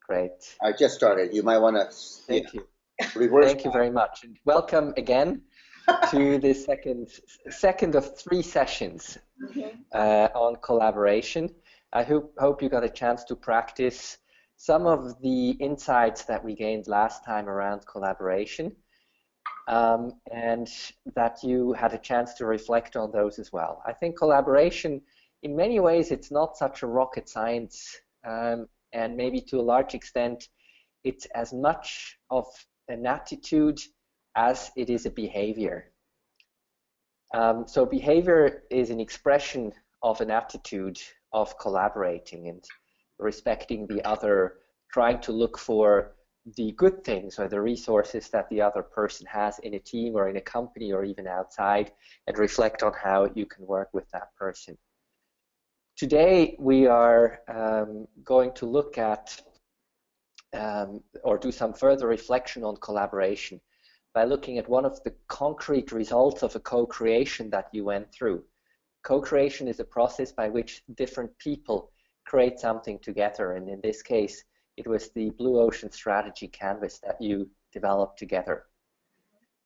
Great. I just started. You might want to Thank you. reverse. Thank you very much. And welcome again to the second of 3 sessions on collaboration. I hope you got a chance to practice some of the insights that we gained last time around collaboration, and that you had a chance to reflect on those as well. I think collaboration, in many ways, it's not such a rocket science, and maybe to a large extent, it's as much of an attitude as it is a behavior. So behavior is an expression of an attitude of collaborating and respecting the other, trying to look for the good things or the resources that the other person has in a team or in a company or even outside, and reflect on how you can work with that person. Today we are going to look at or do some further reflection on collaboration by looking at one of the concrete results of a co-creation that you went through. Co-creation is a process by which different people create something together, and in this case it was the Blue Ocean Strategy Canvas that you developed together.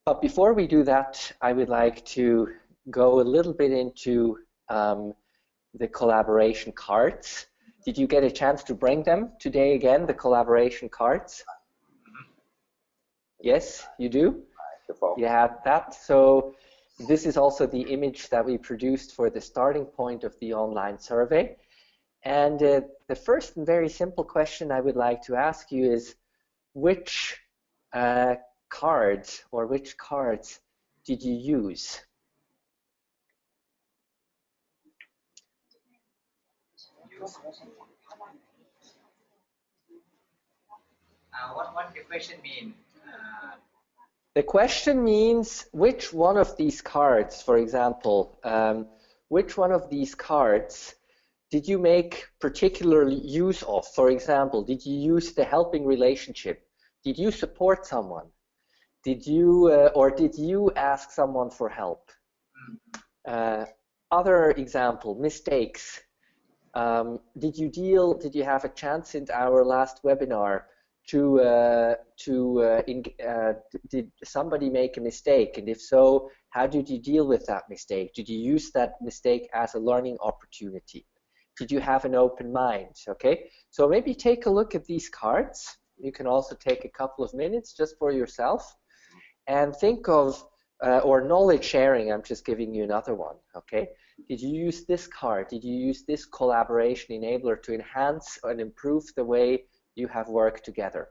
But before we do that, I would like to go a little bit into the collaboration cards. Did you get a chance to bring them today again, the collaboration cards? Yes, you do? You have that. So this is also the image that we produced for the starting point of the online survey. And the first and very simple question I would like to ask you is, which cards did you use? What the question mean? The question means which one of these cards, for example, which one of these cards did you make particularly use of? For example, did you use the helping relationship? Did you support someone? Did you or did you ask someone for help? Other example, mistakes. Did you have a chance in our last webinar did somebody make a mistake, and if so, how did you deal with that mistake? Did you use that mistake as a learning opportunity? Did you have an open mind? Okay, so maybe take a look at these cards. You can also take a couple of minutes just for yourself and think of or knowledge sharing. I'm just giving you another one. Okay, did you use this card? Did you use this collaboration enabler to enhance and improve the way you have worked together?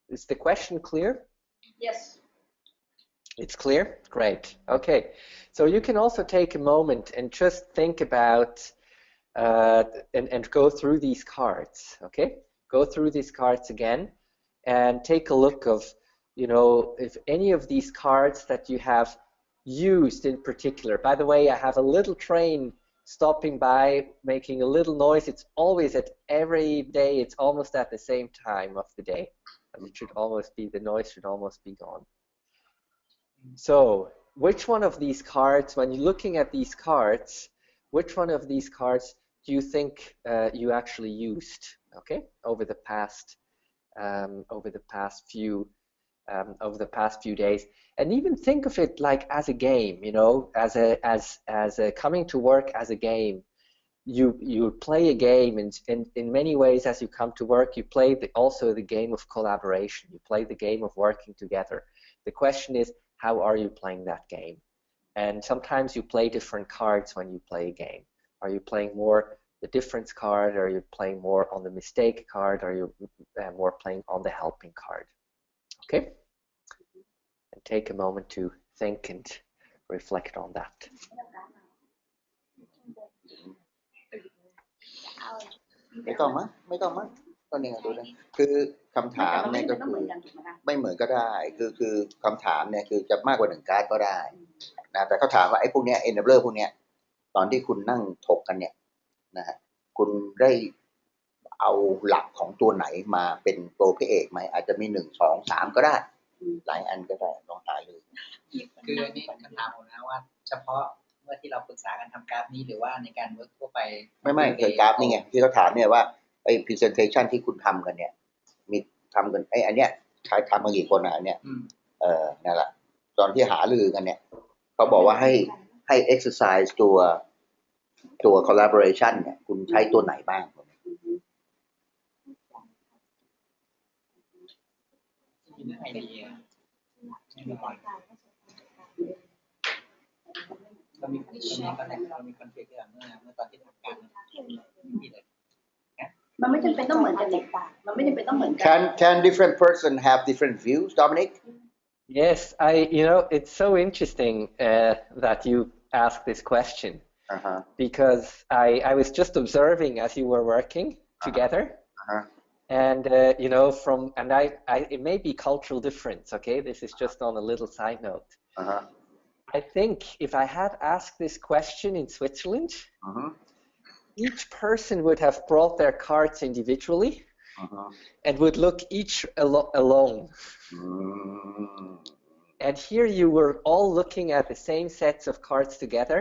Is the question clear? Yes. It's clear? Great. Okay. So you can also take a moment and just think about and go through these cards. Okay? Go through these cards again and take a look of, you know, if any of these cards that you have used in particular. By the way, I have a little train stopping by, making a little noise. It's always at every day, it's almost at the same time of the day. And it should almost be, the noise should almost be gone. So which one of these cards, when you're looking at these cards, which one of these cards do you think you actually used, okay, over the past few days? And even think of it like as a game, you know, as a coming to work as a game. You play a game, and in many ways, as you come to work, you play also the game of collaboration. You play the game of working together. The question is, how are you playing that game? And sometimes you play different cards when you play a game. Are you playing more the difference card? Are you playing more on the mistake card? Are you more playing on the helping card? Okay? And take a moment to think and reflect on that. ไม่ต้องมั้งก็เนี่ยดูนะคือคำถามเนี่ยก็คือไม่เหมือนก็ได้คือคำถามเนี่ยคือจะมากกว่า1การ์ดก็ได้นะแต่เขาถามว่าไอ้พวกเนี้ย enabler พวกเนี้ยตอนที่คุณนั่งถกกันเนี่ยนะฮะคุณได้เอาหลักของตัวไหนมาเป็นตัวพระเอกไหมอาจจะมี1 2 3ก็ได้หลายอันก็ได้ลองหาเลยคืออันนี้คำถามผมนะว่าเฉพาะเมื่อที่เราปรึกษากันทำกราฟนี้หรือว่าในการเวิร์กทั่วไปไม่คือกราฟนี่ไงที่เขาถามเนี่ยว่า ไอ้ presentation ที่คุณทำกันเนี่ยมีทำกันไอ้อันเนี้ยใช้ทำมากี่คนอ่ะอันเนี้ยนั่นแหละตอนที่หารือกันเนี่ยเขาบอกว่าให้ exercise ตัว collaboration เนี่ยคุณใช้ตัวไหนบ้างมีเรื่องไอเดียเรามีคอนฟ lict กันเมื่อตอนที่ทำการมีเลยมันไม่จำเป็นต้องเหมือนกันมันไม่จำเป็นต้องเหมือนกัน Can different person have different views, Dominic? Yes, it's so interesting that you asked this question because I was just observing as you were working together, and it may be cultural difference. Okay, this is just on a little side note. I think if I had asked this question in Switzerland, each person would have brought their cards individually and would look each alone. And here you were all looking at the same sets of cards together,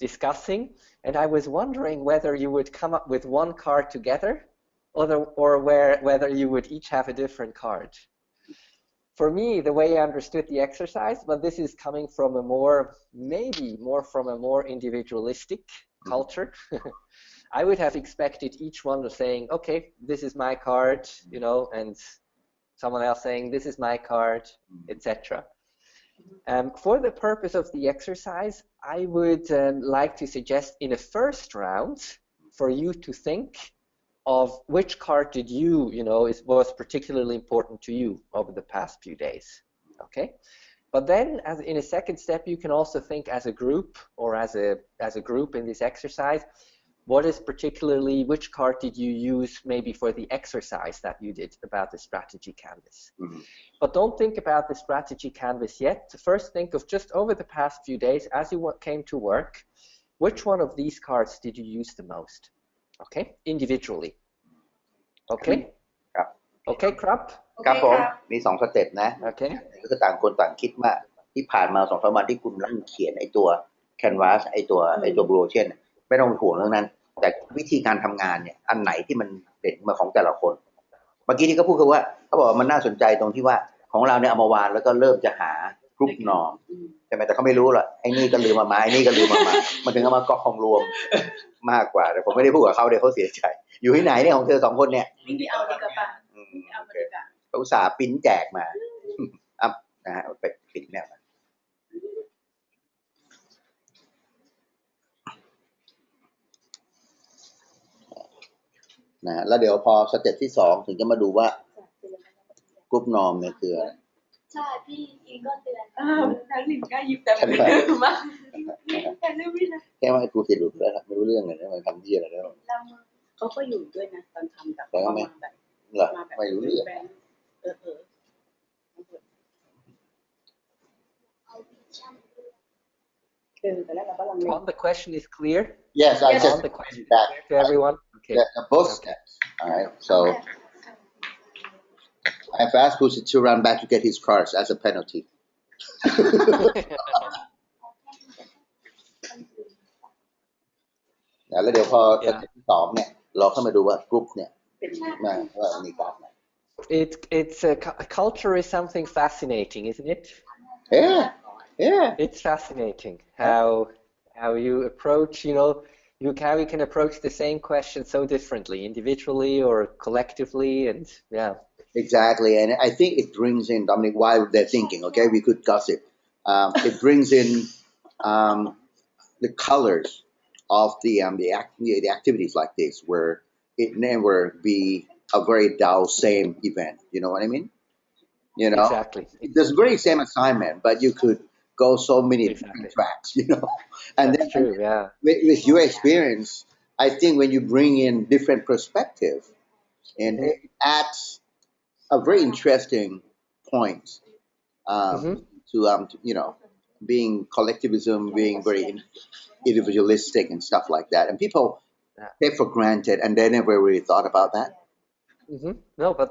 discussing, and I was wondering whether you would come up with one card together or whether you would each have a different card. For me, the way I understood the exercise, but this is coming from maybe more from a more individualistic culture. I would have expected each one of saying, okay, this is my card, and someone else saying, this is my card, etc. For the purpose of the exercise, I would like to suggest in a first round for you to think of which card did was particularly important to you over the past few days, okay? But then, as in a second step, you can also think as a group or as a group in this exercise, which card did you use maybe for the exercise that you did about the strategy canvas? But don't think about the strategy canvas yet. First think of just over the past few days, as you came to work, which one of these cards did you use the most? Okay, individually. Okay? Okay, Krap? ครับผมมี2สเต็ปนะ Okay. ก็คือต่างคนต่างคิดว่าที่ผ่านมา 2-3 วันที่คุณนั่งเขียนไอ้ตัว canvas ไอ้ตัว blue ocean ไม่ต้องห่วงเรื่องนั้นแต่วิธีการทำงานเนี่ยอันไหนที่มันเด่นมาของแต่ละคนเมื่อกี้ที่เขาพูดคือว่าเขาบอกว่ามันน่าสนใจตรงที่ว่าของเราเนี่ยเอามาวางแล้วก็เริ่มจะหากรุ๊ปนอร์มใช่ไหมแต่เขาไม่รู้หรอกไอ้นี่ก็ลืมมาไอ้นี่ก็ลืมมามันถึงเอามากองรวมมากกว่าแต่ผมไม่ได้พูดกับเขาเดี๋ยวเขาเสียใจอยู่ที่ไหนเนี่ยของเธอ2คนเนี่ยนี่เอาดีกว่าป่ะเอามาดีกว่าเขาอุตส่าห์ปิ้นแจกมาอัพนะฮะไปปิดเนี่ยนะแล้วเดี๋ยวพอสเต็ปที่2ถึงจะมาดูว่ากรุ๊ปนอร์มเนี่ยคืออะไรใช่พี่อิงก็เตือนทั้งหนึ่งก็ยิบแต่ไม่รู้มากแต่ไม่รู้นะแค่ว่าครูติดหลุดแล้วไม่รู้เรื่องเลยนะมันทำที่อะไรแล้วเขาก็อยู่ด้วยนะตอนทำแต่มาแบบเหรอไม่รู้เรื่องOn the question is clear? Yes, I just the question back to everyone. Okay. Both steps. All right. So I've asked Pusit to run back to get his cards as a penalty. แล้วเดี๋ยวพอสเต็ปที่2เนี่ยเราเข้ามาดูว่ากรุ๊ปเนี่ยว่ามีการไหน It's culture is something fascinating, isn't it? Yeah. It's fascinating how you approach, how you can approach the same question so differently, individually or collectively, and yeah. Exactly, and I think it brings in, Dominic, while they're thinking, okay, we could gossip. It brings in the colors of the activities like this, where it never be a very dull same event. You know what I mean? Exactly. It's the very same assignment, but you could go so many different tracks, And that's true, yeah. With your experience, I think when you bring in different perspective, and it adds a very interesting point to being collectivism, being very individualistic and stuff like that, and people take for granted, and they never really thought about that. No, but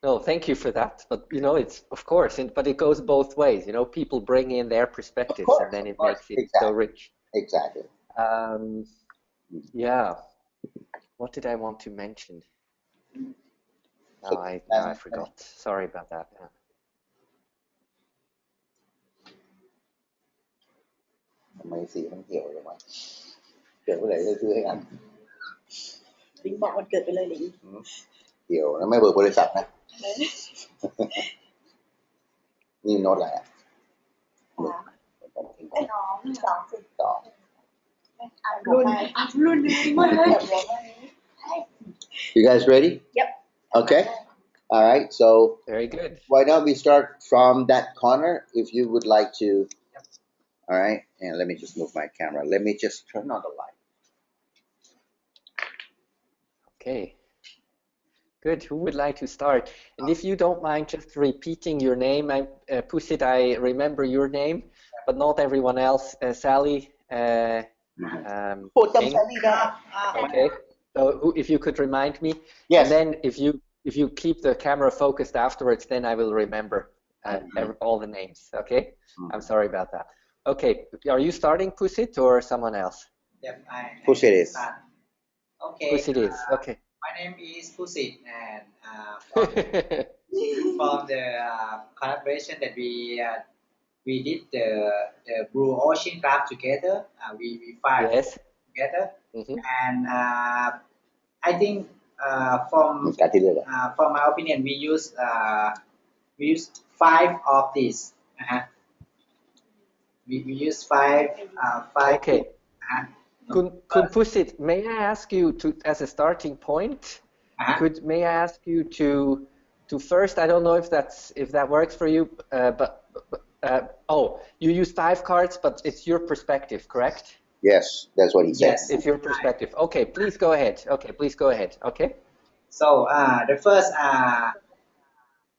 No, thank you for that. But it's of course, but it goes both ways. People bring in their perspectives, and then it makes it so rich. Exactly. Yeah. What did I want to mention? Now I forgot. Sorry about that. ทำไมสีมันเกี่ยวเลยวะเกี่ยวเมื่อไหร่จะซื้อให้กัน ลิงบอกวันเกิดไปเลยลิง เกี่ยวนะไม่เบิกบริษัทนะ นี่โน้ตอะไรอ่ะ 2 รุ่นมาก You guys ready? Yep. Okay. All right. So Very good. why don't we start from that corner if you would like to. All right. And let me just move my camera. Let me just turn on the light. Okay. Good. Who would like to start? And if you don't mind just repeating your name, Pusit, I remember your name, but not everyone else. Sally. พูดจำแซลลี่ได้ Okay. So if you could remind me. Yes. And then if you keep the camera focused afterwards, then I will remember all the names. Okay. I'm sorry about that. Okay. Are you starting, Pusit, or someone else? Yep, Pusit is. Okay. Pusit is. Okay. My name is Pusit, and from the collaboration that we did the Blue Ocean Graph together. We filed Yes. together, Mm-hmm. and I think from การที่เลือก from my opinion, we use 5 of these. We use 5. Okay. Could Pusit, may I ask you to, as a starting point, may I ask you to first, I don't know if that works for you, but you use 5 cards, but it's your perspective, correct? Yes, that's what he said. Yes. It's your perspective. Okay, please go ahead. Okay, please go ahead. Okay. So the first,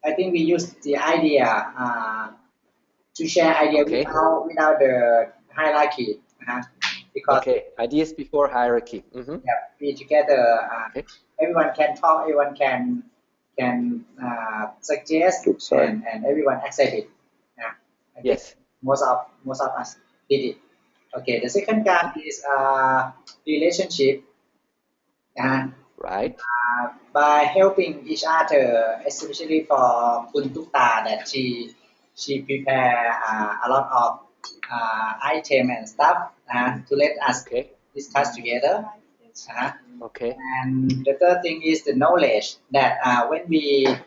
I think we use the idea to share idea Okay. without the hierarchy, because Okay, ideas before hierarchy. Mm-hmm. yeah, we together. Okay. Everyone can talk. Everyone can suggest, and everyone accept it. I think Yes. most of us did it. Okay. The second card is relationship. Right. By helping each other, especially for Kun Tukta, that she prepare a lot of item and stuff to let us discuss together. Okay. And the third thing is the knowledge that when we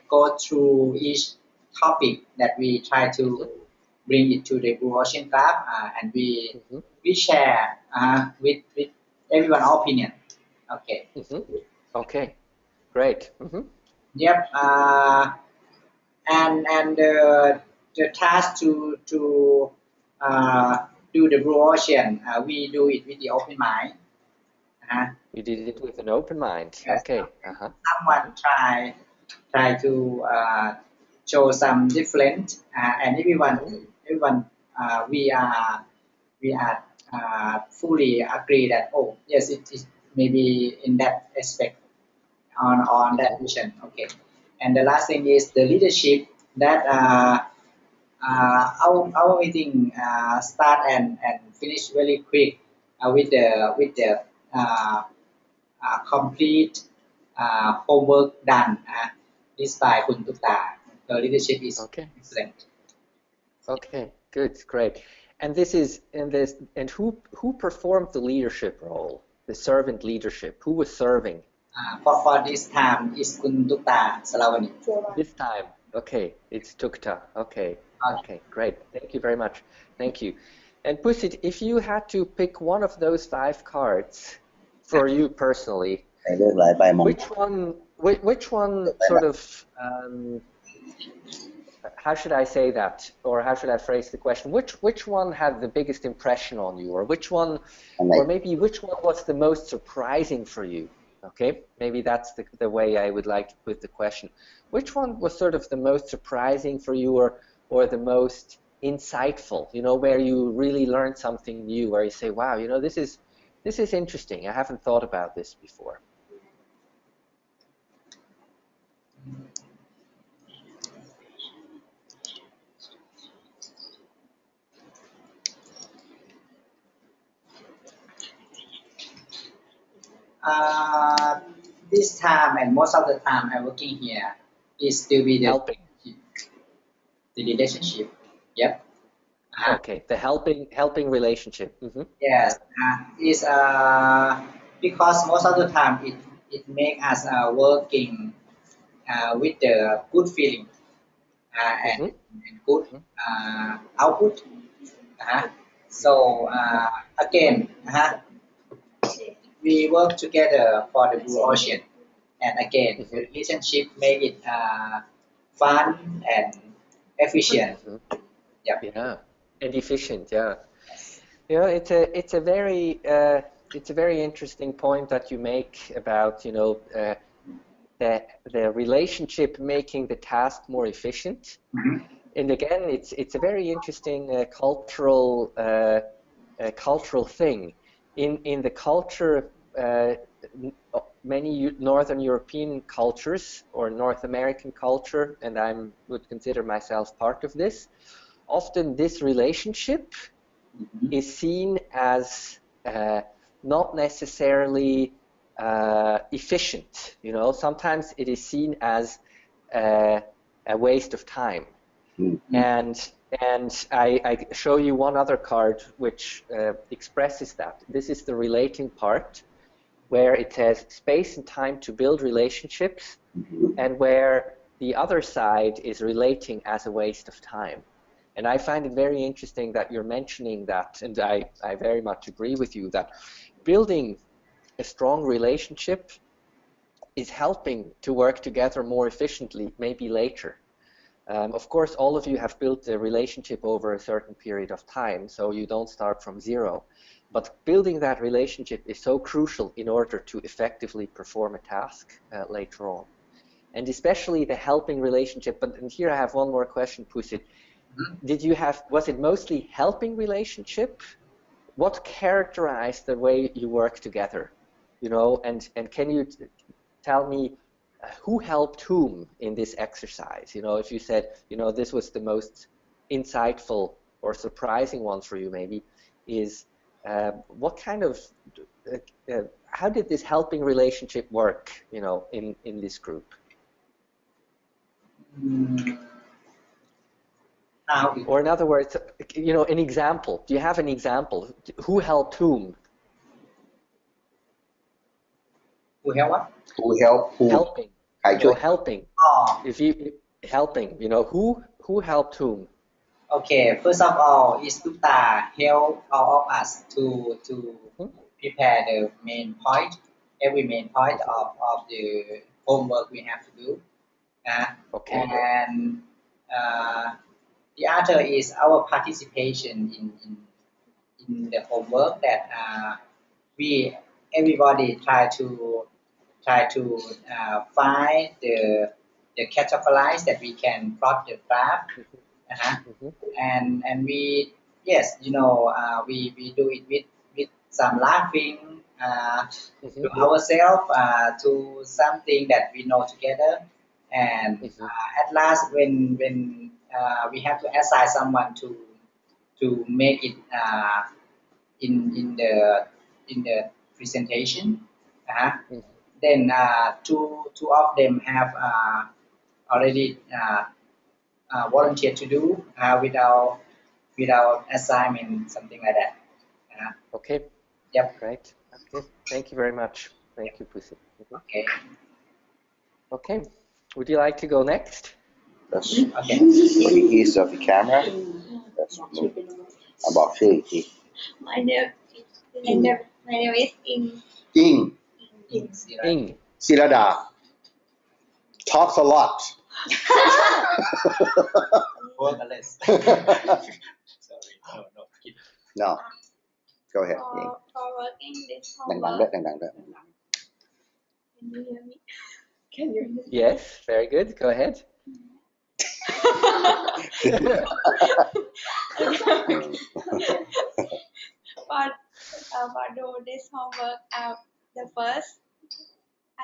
go through each topic, that we try to bring it to the Blue Ocean Graph, and we share with everyone's opinion. Okay. Okay. Great. Yep. And the task to do the Blue Ocean, we do it with the open mind. You did it with an open mind. Yes. Okay. Someone try to show some different, and everyone we are fully agree that yes, it is maybe in that aspect on that vision. Okay. And the last thing is the leadership that our meeting start and finish very quick with the complete homework done. This by Kun Tukta. The leadership is excellent. Okay. Good. Great. And who performed the leadership role, the servant leadership? Who was serving? For this time is Kun Tukta Salavani. This time. Okay. It's Tukta. Okay. Okay. Great. Thank you very much. Thank you. And Pusit, if you had to pick one of those 5 cards for you personally, which one sort of how should I say that, or how should I phrase the question? Which one had the biggest impression on you, or which one was the most surprising for you? Okay, maybe that's the way I would like to put the question. Which one was sort of the most surprising for you, or the most insightful? Where you really learned something new, where you say, "Wow, this is interesting. I haven't thought about this before." this time and most of the time I'm working here is still be Helping. the relationship. Yep. Okay, the helping relationship. Yes, is because most of the time it make us working with the good feeling and good output. So again, we work together for the blue ocean, and again, the relationship make it fun and efficient. Yep. Yeah, and efficient. Yeah. You know, it's a very interesting point that you make about the relationship making the task more efficient. And again, it's a very interesting cultural thing. In the culture, many Northern European cultures or North American culture, and I would consider myself part of this. Often, this relationship is seen as not necessarily efficient. Sometimes it is seen as a waste of time. And I show you one other card which expresses that. This is the relating part, where it says space and time to build relationships, and where the other side is relating as a waste of time. And I find it very interesting that you're mentioning that, and I very much agree with you that building a strong relationship is helping to work together more efficiently, maybe later. Of course, all of you have built a relationship over a certain period of time, so you don't start from zero. But building that relationship is so crucial in order to effectively perform a task later on. And especially the helping relationship. And here I have one more question, Pusit. Was it mostly helping relationship? What characterized the way you work together? And can you tell me who helped whom in this exercise? If you said, this was the most insightful or surprising one for you, maybe, is what kind of, how did this helping relationship work, in this group? Or in other words, an example. Do you have an example? Who helped whom? Who help what? Who help who? Helping. Helping. If you helping, who helped whom? Okay, first of all, is Tuta help all of us to prepare the main point, every main point of the homework we have to do. Okay. And the other is our participation in the homework that everybody try to find the categorize that we can plot the graph. And we we do it with some laughing to ourselves to something that we know together, and at last when we have to assign someone to make it in the presentation, then two of them have already volunteer to do without assignment, something like that. Okay. Yep. Great. Okay. Thank you very much. Thank you, Pussy. Okay. Okay. Would you like to go next? Yes. Okay. For the ease of the camera. That's me. About Shiki. My name is In. Ing. Sirada. Talks a lot. Work less. Sorry. No. No. Go ahead. For working this ดัง homework. ๆด้วย Can you hear me? Can you hear me? Yes, very good. Go ahead. For do this homework, the first,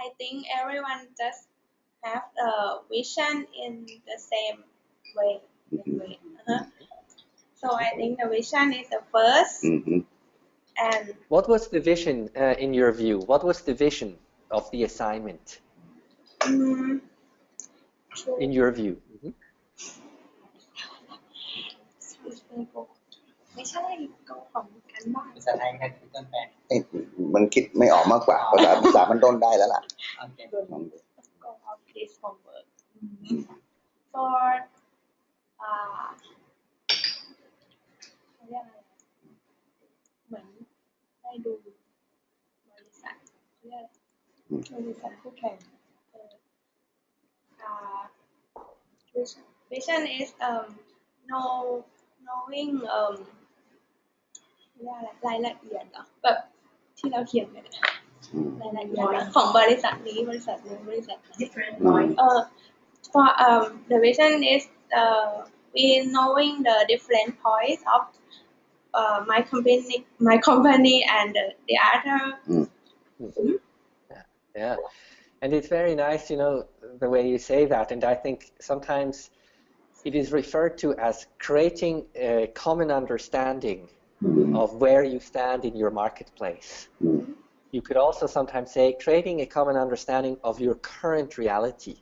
I think everyone just have a vision in the same way. So I think the vision is the first. And what was the vision in your view? What was the vision of the assignment, Mm, in your view? ไม่ใช่ก็ของกันบ้าน ภาษาไทยใครคือต้นแปล มันคิดไม่ออกมากกว่าภาษามันต้นได้แล้วล่ะ โอเค go of this homework for เขาเรียกอะไรเหมือนได้ดูบริษัทเขาเรียกอะไรบริษัทคู่แข่งvision is knowing เรียกอะไรรายละเอียดเหรอแบบที่เราเขียนกันรายละเอียดของบริษัทนี้บริษัทนู้นบริษัทนี้ different point for the vision is we knowing the different points of my company and the other. Yeah, and it's very nice, the way you say that, and I think sometimes it is referred to as creating a common understanding of where you stand in your marketplace. You could also sometimes say creating a common understanding of your current reality.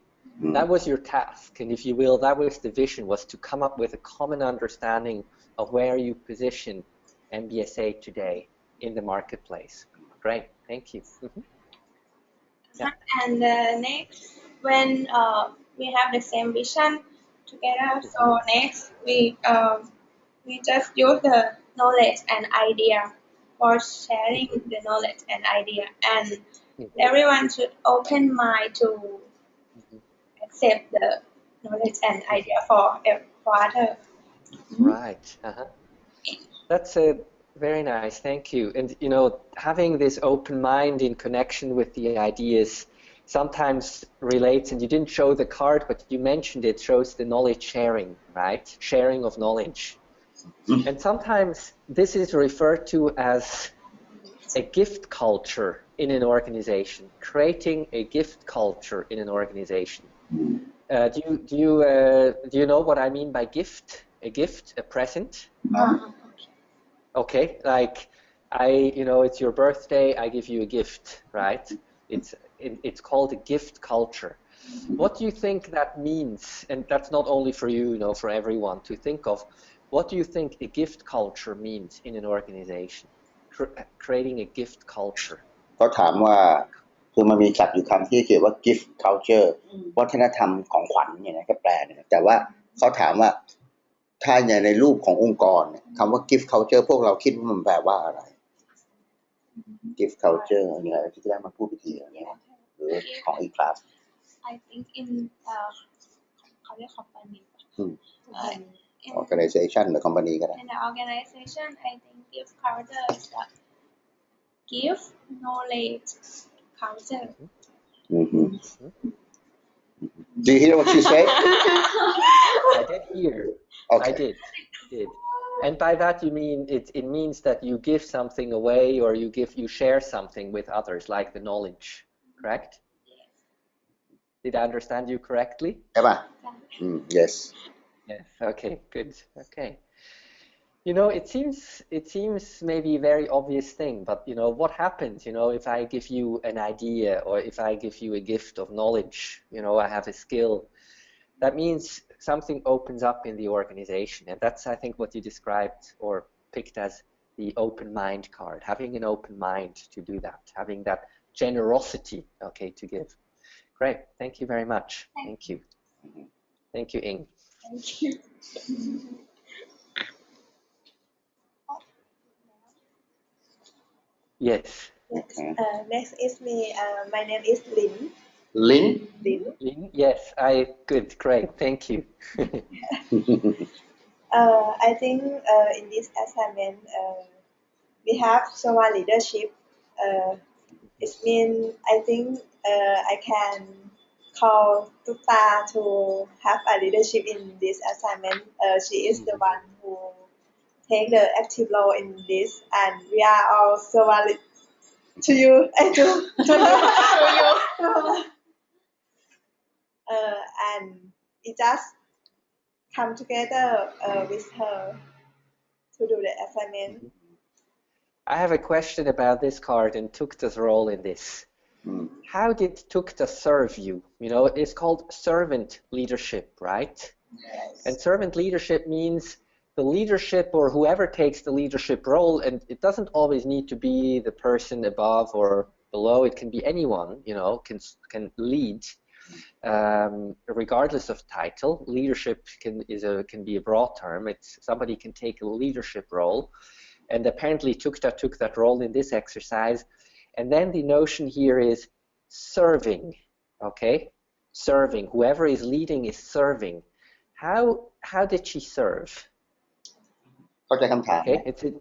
That was your task, and if you will, that was the vision, was to come up with a common understanding of where you position MBSA today in the marketplace. Great, thank you. Yeah. And next, when we have the same vision together, so next we just use the knowledge and idea for sharing the knowledge and idea, and everyone should open mind to accept the knowledge and idea for other. Right. That's very nice. Thank you. And having this open mind in connection with the ideas sometimes relates, and you didn't show the card, but you mentioned it, shows the knowledge sharing, right? Sharing of knowledge. And sometimes this is referred to as a gift culture in an organization, creating a gift culture in an organization. Do you know what I mean by gift? A gift, a present? Okay, like it's your birthday, I give you a gift, right? It's called a gift culture. What do you think that means? And that's not only for you, for everyone to think of. What do you think a gift culture means in an organization? Creating a gift culture. เขาถามว่าคือมันมีศัพท์อยู่คำที่เขียนว่า gift culture วัฒนธรรมของขวัญเนี่ยนะก็แปลเนี่ยแต่ว่าเขาถามว่าถ้าในรูปขององค์กรเนี่ยคำว่า gift culture พวกเราคิดว่ามันแปลว่าอะไร gift culture อย่างไรที่ได้มาพูดวิธีอย่างเงี้ยหรือของอีกคลาส I think in เขาเรียก company organization หรือ company ก็ได้ in the organization I think gift culture is the give knowledge culture. Do you hear what she said? I did hear. Okay. I did. And by that you mean it means that you give something away, or you share something with others, like the knowledge, correct? Yes. Did I understand you correctly? ใช่ป่ะ Yes. Yes. Okay. Good. Okay. It seems maybe a very obvious thing, but what happens, if I give you an idea, or if I give you a gift of knowledge, I have a skill, that means something opens up in the organization. And that's, I think, what you described or picked as the open mind card, having an open mind to do that, having that generosity, okay, to give. Great. Thank you very much. Thank you. Thank you, Ing. Thank you. Yes. Next is me. My name is Lin. Lin? Lin? Yes. Good. Great. Thank you. I think in this assignment we have Soma leadership. It means I think I can call Tuta to have a leadership in this assignment. She is the one who take the active role in this, and we are all Soma to you. To you. And it just come together with her to do the assignment. I have a question about this card and Tukta's role in this. How did Tukta serve you? You know, it's called servant leadership, right? Yes. And servant leadership means the leadership or whoever takes the leadership role, and it doesn't always need to be the person above or below. It can be anyone, you know, can lead, regardless of title. Leadership can be a broad term. It's somebody can take a leadership role, and apparently Tukta took that role in this exercise. And then the notion here is serving, okay? Serving. Whoever is leading is serving. How did she serve? เข้าใจคำถามไหม Okay,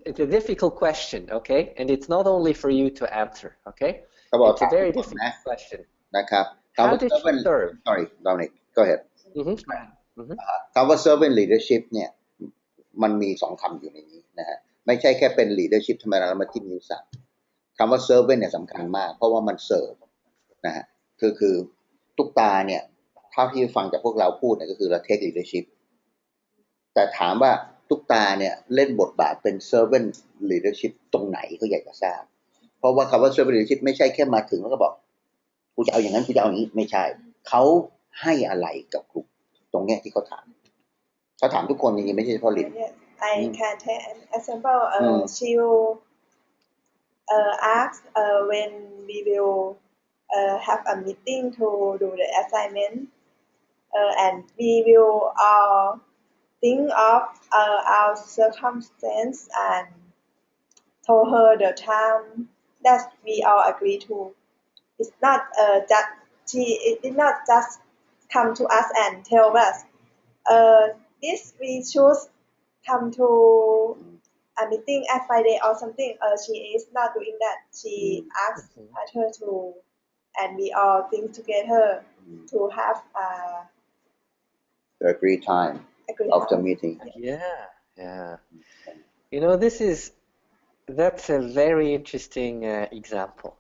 it's a difficult question, okay, and it's not only for you to answer, okay. เขาบอก It's a ถาม very ทุกคนนะ difficult question. นะครับ How คำว่า did she servant serve? sorry Dominic go ahead Mhm. คำว่า servant leadership เนี่ยมันมีสองคำอยู่ในนี้นะฮะไม่ใช่แค่เป็น leadership ธรรมดาแล้วมาจิ้มนิ้วสั่งคำว่า servant เนี่ยสำคัญมากเพราะว่ามันเสิร์ฟนะฮะคือตุ๊กตาเนี่ยเท่าที่ฟังจากพวกเราพูดเนี่ยก็คือเรา take leadership แต่ถามว่าตุ๊กตาเนี่ยเล่นบทบาทเป็น servant leadership ตรงไหนเขาอยากจะทราบเพราะว่าคำว่า servant leadership ไม่ใช่แค่มาถึงแล้วก็บอกกูจะเอาอย่างนั้นกูจะเอาอย่างนี้ไม่ใช่เขาให้อะไรกับกลุ่มตรงเนี้ยที่เขาถามทุกคนจริงๆไม่ใช่เฉพาะลิน Yes, I can take an example. She will ask when we will have a meeting to do the assignment, and we will think of our circumstance and told her the time that we all agree to. It's not just it did not just come to us and tell us. This we choose come to a meeting at Friday or something. She is not doing that. She asked her to, and we all think together to have the agree time agree of the time. meeting Yeah. You know, that's a very interesting example.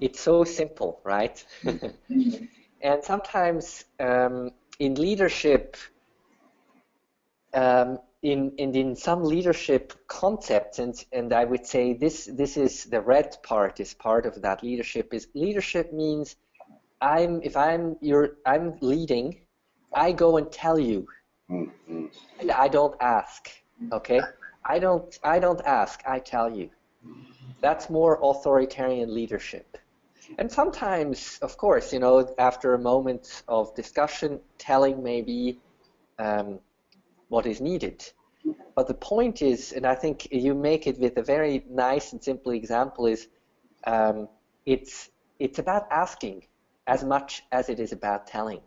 It's so simple, right? And sometimes in leadership, in some leadership concepts, and I would say this is the red part, is part of that leadership. Is leadership means I'm leading, I go and tell you, and I don't ask. Okay, I don't ask, I tell you. That's more authoritarian leadership. And sometimes, of course, you know, after a moment of discussion, telling may be what is needed. But the point is, and I think you make it with a very nice and simple example, is it's about asking as much as it is about telling.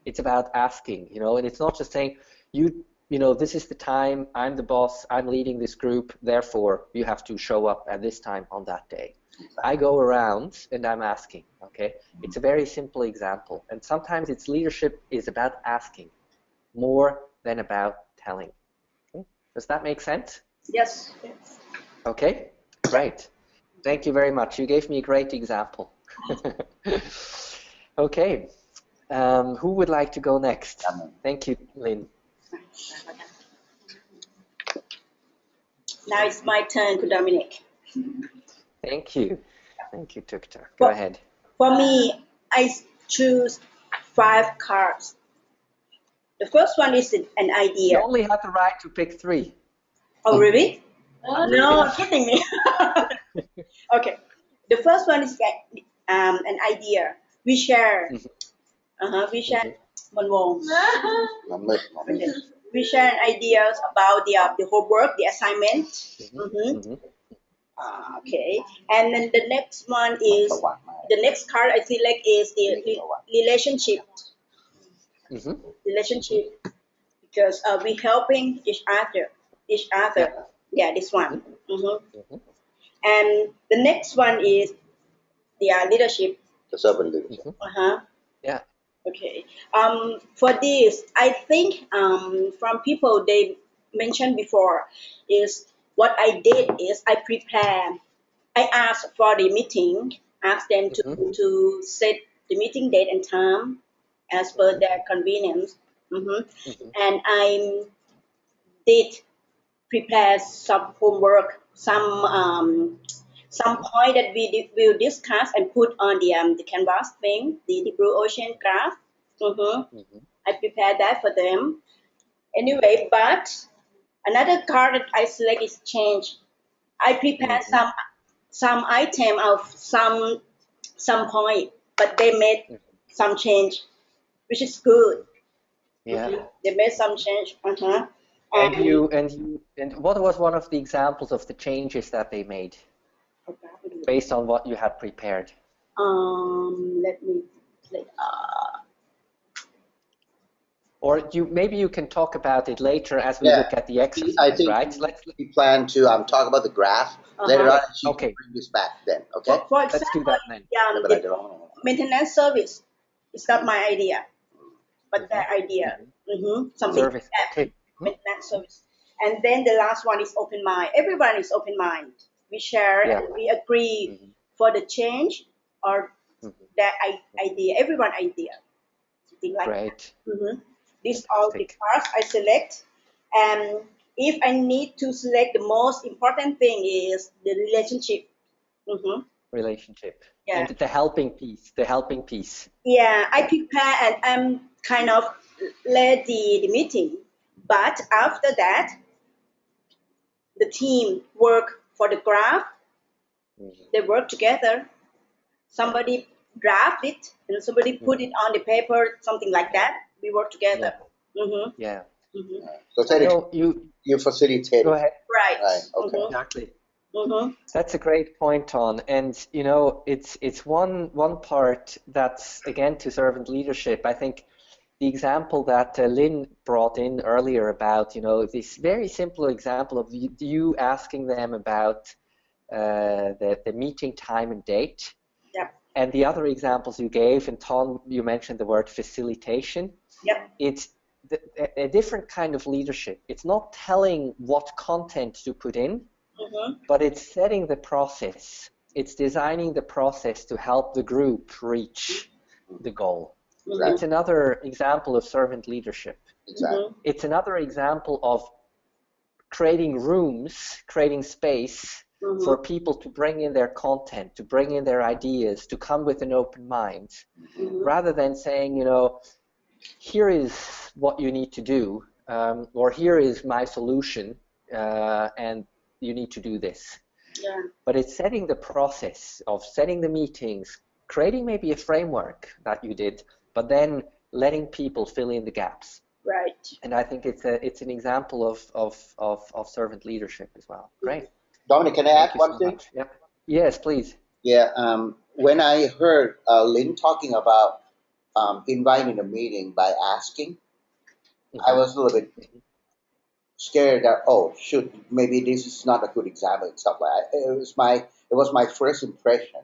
It's about asking, you know, and it's not just saying, you know, this is the time, I'm the boss, I'm leading this group, therefore you have to show up at this time on that day. I go around and I'm asking, okay? It's a very simple example. And sometimes its leadership is about asking more than about telling. Okay? Does that make sense? Yes. Okay, great. Thank you very much. You gave me a great example. Okay, who would like to go next? Thank you, Lynn. Now it's my turn to Dominic. Thank you. Thank you, Tukta. Go ahead. For me, I choose 5 cards. The first one is an idea. You only have the right to pick 3. Oh, really? No, kidding me. Okay. The first one is an idea. We share. We share. We share ideas about the homework, the assignment. Okay. And then the next one is the next card I select is the relationship. Relationship, because we helping each other. Yeah, this one. And the next one is the leadership. the servant leadership Yeah. Okay. For this, I think from people they mentioned before is what I did is I prepare. I asked for the meeting, asked them to set the meeting date and time as per their convenience. And I did prepare some homework, some point that will discuss and put on the canvas thing, the blue ocean graph. I prepared that for them. Anyway, but another card that I select is change. I prepared some item of some point, but they made some change, which is good. Yeah. They made some change. And what was one of the examples of the changes that they made based on what you had prepared? Let me play. Or maybe you can talk about it later as we look at the exercise, I think right? we plan to talk about the graph later on. She Okay. can bring this back then. Okay. For Let's do example, that then. the maintenance service is not my idea, but their idea. Something Service. like that. Okay. Maintenance service. And then the last one is open mind. Everyone is open mind. We share and we agree for the change or their idea. Everyone idea. Something like Great. that. These all the parts I select, and if I need to select, the most important thing is the relationship. Relationship. Yeah. And the helping piece. The helping piece. Yeah, I prepare and I'm kind of led the meeting, but after that, the team work for the graph. They work together. Somebody draft it and somebody put it on the paper, something like that. We work together. Yeah. So you facilitate. Go ahead. Right. Okay. Exactly. That's a great point, Ton. And it's one part that's again to servant leadership. I think the example that Lynn brought in earlier about this very simple example of you asking them about the meeting time and date. Yep. And the other examples you gave, and Ton, you mentioned the word facilitation. Yep. It's a different kind of leadership. It's not telling what content to put in, but it's setting the process. It's designing the process to help the group reach the goal. It's another example of servant leadership. Exactly. It's another example of creating rooms, creating space for people to bring in their content, to bring in their ideas, to come with an open mind, rather than saying, here is what you need to do, or here is my solution, and you need to do this. Yeah. But it's setting the process of setting the meetings, creating maybe a framework that you did, but then letting people fill in the gaps. Right. And I think it's an example of servant leadership as well. Great. Dominic, can I add one thing? Yeah. Yes, please. Yeah. When I heard Lynn talking about inviting a meeting by asking, I was a little bit scared that shoot, maybe this is not a good example and stuff like that. It was my first impression.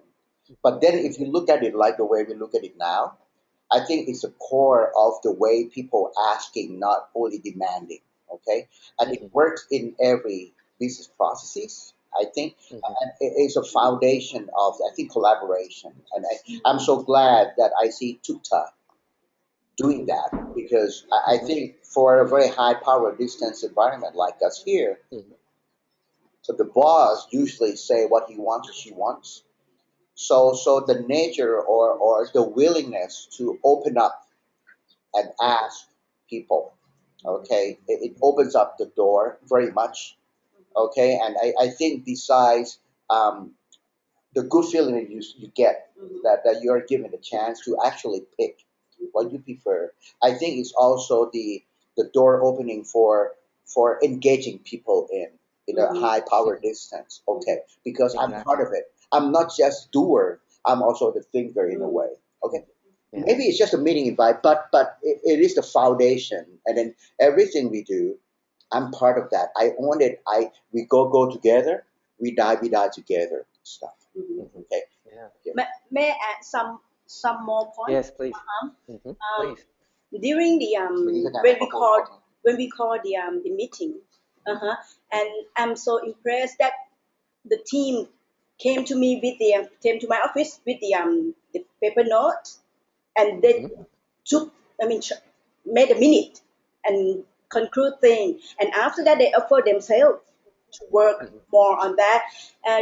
But then if you look at it like the way we look at it now, I think it's the core of the way people asking, not only demanding. Okay, and it works in every business processes. I think and it's a foundation of collaboration, and I'm so glad that I see Tukta doing that, because I think for a very high power distance environment like us here, so the boss usually say what he wants or she wants. So the nature or the willingness to open up and ask people, okay, it opens up the door very much, okay, and I think besides the good feeling that you get that you're given a chance to actually pick what you prefer, I think it's also the door opening for engaging people in a high power distance, okay, because I'm part of it. I'm not just doer, I'm also the thinker in a way, okay. Maybe it's just a meeting invite, but it is the foundation, and then everything we do, I'm part of that. I own it. We go together. We die together. Stuff. Okay. Yeah. May I add some more points? Yes, please. Please. During the when we call the meeting, and I'm so impressed that the team came to me came to my office with the paper note, and they made a minute and conclude thing, and after that they offer themselves to work more on that.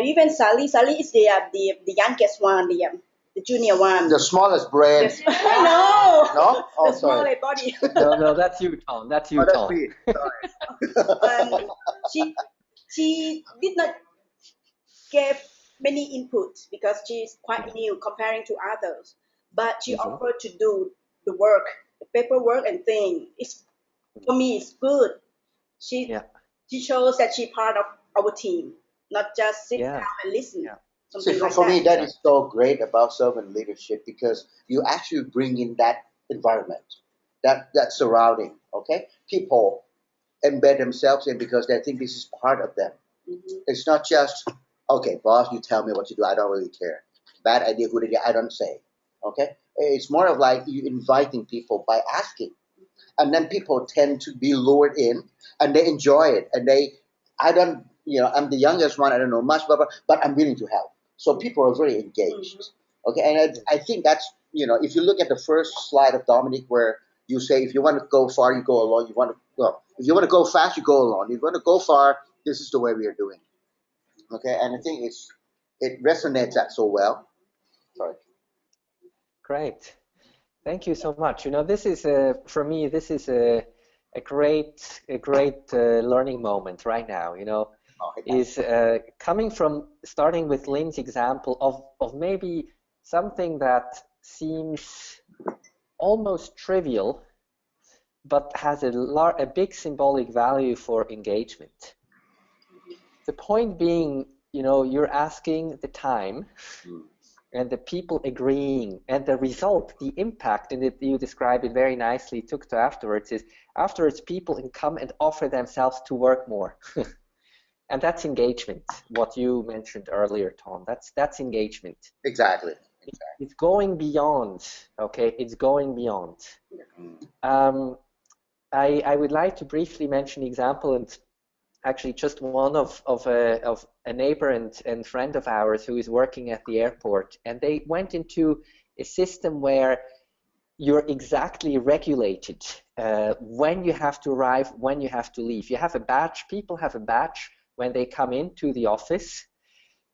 Even Sally is the youngest one, the junior one. The smallest brain. Yes. No. No? Oh, The sorry. smaller body. No, that's you, Tom. That's you, Oh, that's Tom. me. Sorry. She did not give many inputs because she's quite new comparing to others. But she offered to do the work, the paperwork and thing. It's for me it's good. She shows that she's part of our team, not just sit down and listen. Yeah. See, for me, that is so great about servant leadership because you actually bring in that environment, that surrounding. Okay, people embed themselves in because they think this is part of them. It's not just okay, boss, you tell me what to do. I don't really care. Bad idea, good idea. I don't say. Okay, it's more of like you inviting people by asking, and then people tend to be lured in, and they enjoy it, and I don't, I'm the youngest one. I don't know much, but I'm willing to help. So people are very engaged. Okay, and I think that's, if you look at the first slide of Dominic where you say if you want to go far, you go alone. If you want to go fast, you go alone. If you want to go far, this is the way we are doing. Okay, and I think it resonates that so well. Sorry. Great. Thank you so much. This is for me, this is a great learning moment right now. Is coming from starting with Lynn's example of maybe something that seems almost trivial, but has a big symbolic value for engagement. The point being, you're asking the time. And the people agreeing, and the result, the impact, and you describe it very nicely, took to afterwards people can come and offer themselves to work more. And that's engagement, what you mentioned earlier, Tom. That's engagement. Exactly. It's going beyond, okay? It's going beyond. I would like to briefly mention an example, and actually just one of a neighbor and friend of ours who is working at the airport, and they went into a system where you're exactly regulated when you have to arrive, when you have to leave. You have a badge. People have a badge when they come into the office.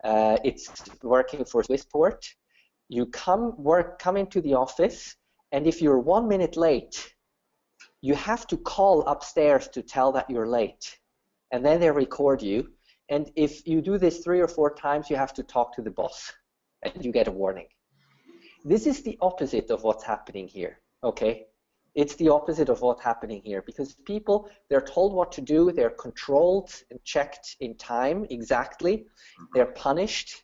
It's working for Swissport. You come into the office, and if you're 1 minute late, you have to call upstairs to tell that you're late. And then they record you. And if you do this 3 or 4 times, you have to talk to the boss, and you get a warning. This is the opposite of what's happening here, okay? It's the opposite of what's happening here, because people, they're told what to do, they're controlled and checked in time exactly, they're punished,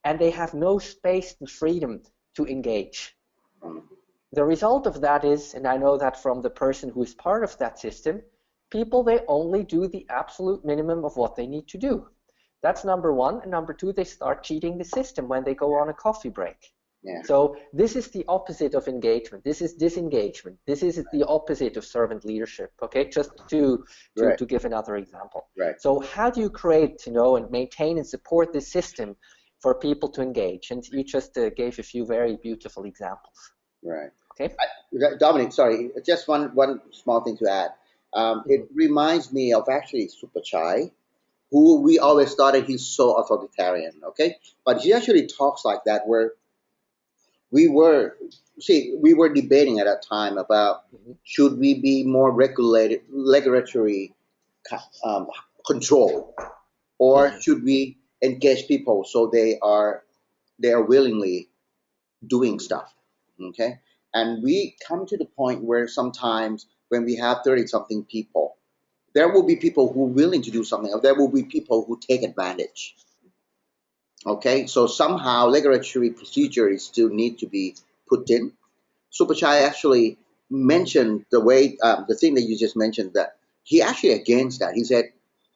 and they have no space and freedom to engage. The result of that is, and I know that from the person who is part of that system, people, they only do the absolute minimum of what they need to do. That's number one. And number two, they start cheating the system when they go on a coffee break. Yeah. So this is the opposite of engagement. This is disengagement. This is the opposite of servant leadership. Okay, just to give another example. Right. So how do you create, and maintain and support this system for people to engage? And you just gave a few very beautiful examples. Right. Okay. Dominic, sorry, just one small thing to add. It reminds me of actually Super Chai, who we always thought that he's so authoritarian, okay? But he actually talks like that, where we were debating at that time about should we be more regulatory control, or should we engage people so they are willingly doing stuff, okay? And we come to the point where sometimes when we have 30-something people, there will be people who are willing to do something, or there will be people who take advantage. Okay, so somehow regulatory procedures still need to be put in. Super Chai actually mentioned the thing that you just mentioned, that he actually against that. He said,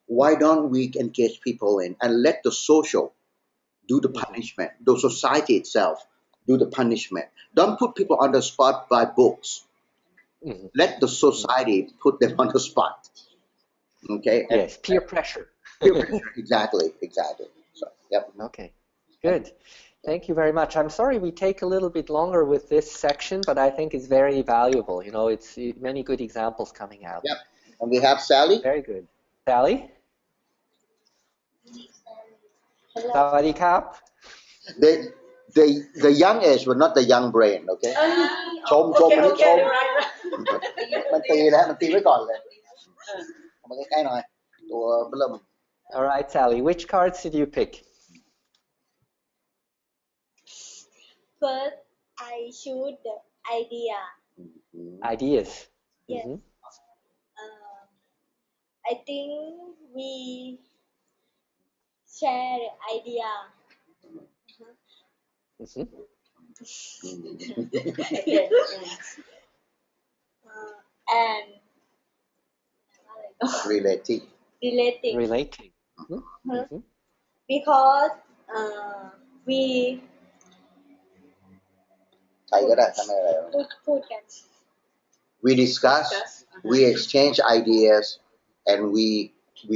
why don't we engage people in and let the social do the punishment, the society itself do the punishment. Don't put people on the spot by books. Let the society put them on the spot. Okay. Yes, peer pressure. Peer pressure. Exactly. So, yep. Okay, good. Thank you very much. I'm sorry we take a little bit longer with this section, but I think it's very valuable. It's many good examples coming out. Yep. And we have Sally. Very good. Sally? สวัสดีครับ the young age but not the young brain okay ชมอันนี้ชมมันตีแล้วมันตีไว้ก่อนเลยเอามาใกล้ๆหน่อยตัวเริ่ม All right, Sally, which cards did you pick? First, I choose the idea. Ideas. Yes. Mhm. I think we share the idea. Mhm. And relating Relating. Mhm. Mhm. because we ใครก็ได้ทำอะไร พูดกัน we discuss we exchange ideas and we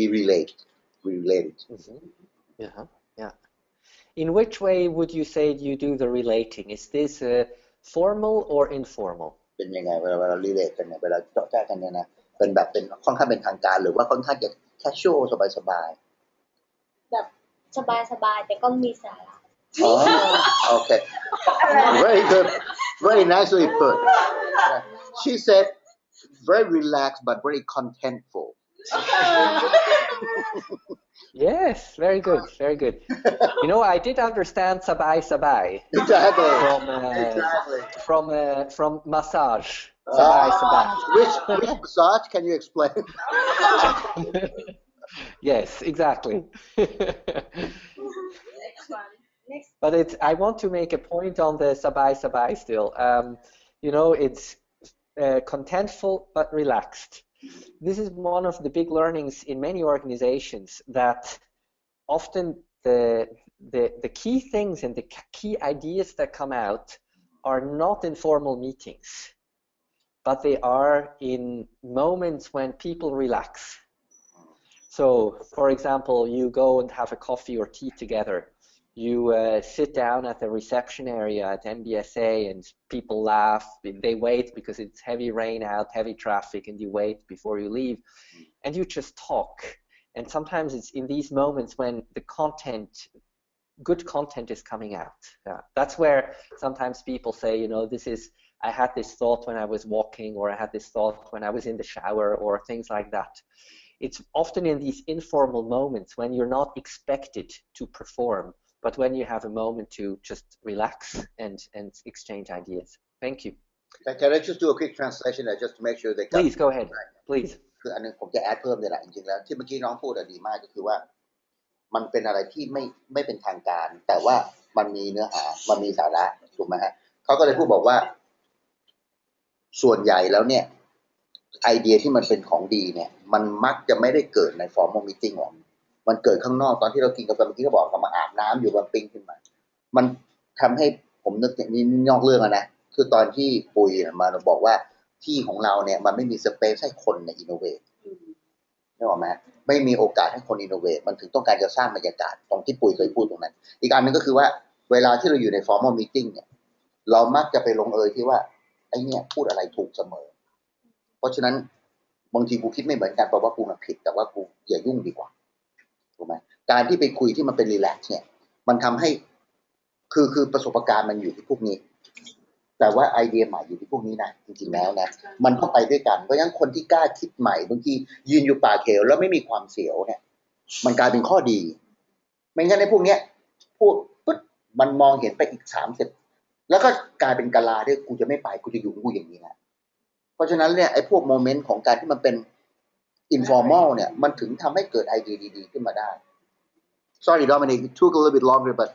relate it Mhm. Yeah. Yeah. In which way would you say you do the relating? Is this formal or informal? เป็นยังไงเวลาเรา relate กันเนี่ยเวลาเจาะแจ้กันเนี่ยนะเป็นแบบเป็นค่อนข้างเป็นทางการหรือว่าค่อนข้างจะ casual สบาย แบบสบายๆแต่ก็มีสาระ ๆอ๋อ okay very good very nicely put she said very relaxed but very contentful Yes, very good, very good. You know, I did understand sabai exactly from massage. Sabai. which massage can you explain Yes, exactly. Next. But I want to make a point on the sabai still. You know, it's contentful but relaxed. This is one of the big learnings in many organizations, that often the key things and the key ideas that come out are not in formal meetings, but they are in moments when people relax. So, for example, you go and have a coffee or tea together. You sit down at the reception area at MBSA and people laugh. They wait because it's heavy rain out, heavy traffic, and you wait before you leave. And you just talk. And sometimes it's in these moments when the good content is coming out. That's where sometimes people say, you know, I had this thought when I was walking, or I had this thought when I was in the shower, or things like that. It's often in these informal moments when you're not expected to perform, but when you have a moment to just relax and exchange ideas. Thank you. Can I just do a quick translation just to make sure they got Please, go ahead. Please. คืออันนึงผมจะแอดเพิ่มเนี่ยแหละจริงๆแล้วที่เมื่อกี้น้องพูดดีมากก็คือว่ามันเป็นอะไรที่ไม่เป็นทางการแต่ว่ามันมีเนื้อหามันมีสาระถูกไหมฮะเขาก็เลยพูดบอกว่าส่วนใหญ่แล้วเนี่ยไอเดียที่มันเป็นของดีเนี่ยมันมักจะไม่ได้เกิดใน formal meeting หรอกมันเกิดข้างนอกตอนที่เรากินกาแฟเมื่อกี้ก็บอกกันมาอาบน้ำอยู่มันปิ้งขึ้นมามันทำให้ผมนึกนี่นอกเรื่องนะคือตอนที่ปุยมาบอกว่าที่ของเราเนี่ยมันไม่มีสเปซให้คนในอินโนเวทนึกออกไหมไม่มีโอกาสให้คนอินโนเวทมันถึงต้องการจะสร้างบรรยากาศตรงที่ปุยเคยพูดตรงนั้นอีกอันนึงก็คือว่าเวลาที่เราอยู่ใน formal meeting เนี่ยเรามักจะไปลงเอยที่ว่าไอ้เนี่ยพูดอะไรถูกเสมอเพราะฉะนั้นบางทีกูคิดไม่เหมือนกันเพราะว่ากูผิดแต่ว่ากูอย่ายุ่งดีกว่าถูกไหมการที่ไปคุยที่มันเป็นรีแลกซ์เนี่ยมันทำให้คือประสบการณ์มันอยู่ที่พวกนี้แต่ว่าไอเดียใหม่อยู่ที่พวกนี้นะจริงๆแล้วนะมันต้องไปด้วยกันเพราะฉะนั้นคนที่กล้าคิดใหม่บางทียืนอยู่ป่าเขียวแล้วไม่มีความเสียวเนี่ยมันกลายเป็นข้อดีไม่งั้นในพวกเนี้ยพูดปึ๊บมันมองเห็นไปอีก30แล้วก็กลายเป็นกะลาด้วยกูจะไม่ไปกูจะอยู่กูอย่างนี้นะเพราะฉะนั้นเนี่ยไอ้พวกโมเมนต์ของการที่มันเป็น informal เนี่ยมันถึงทำให้เกิดไอเดียดีๆขึ้นมาได้ Sorry Dominic it took a little bit longer but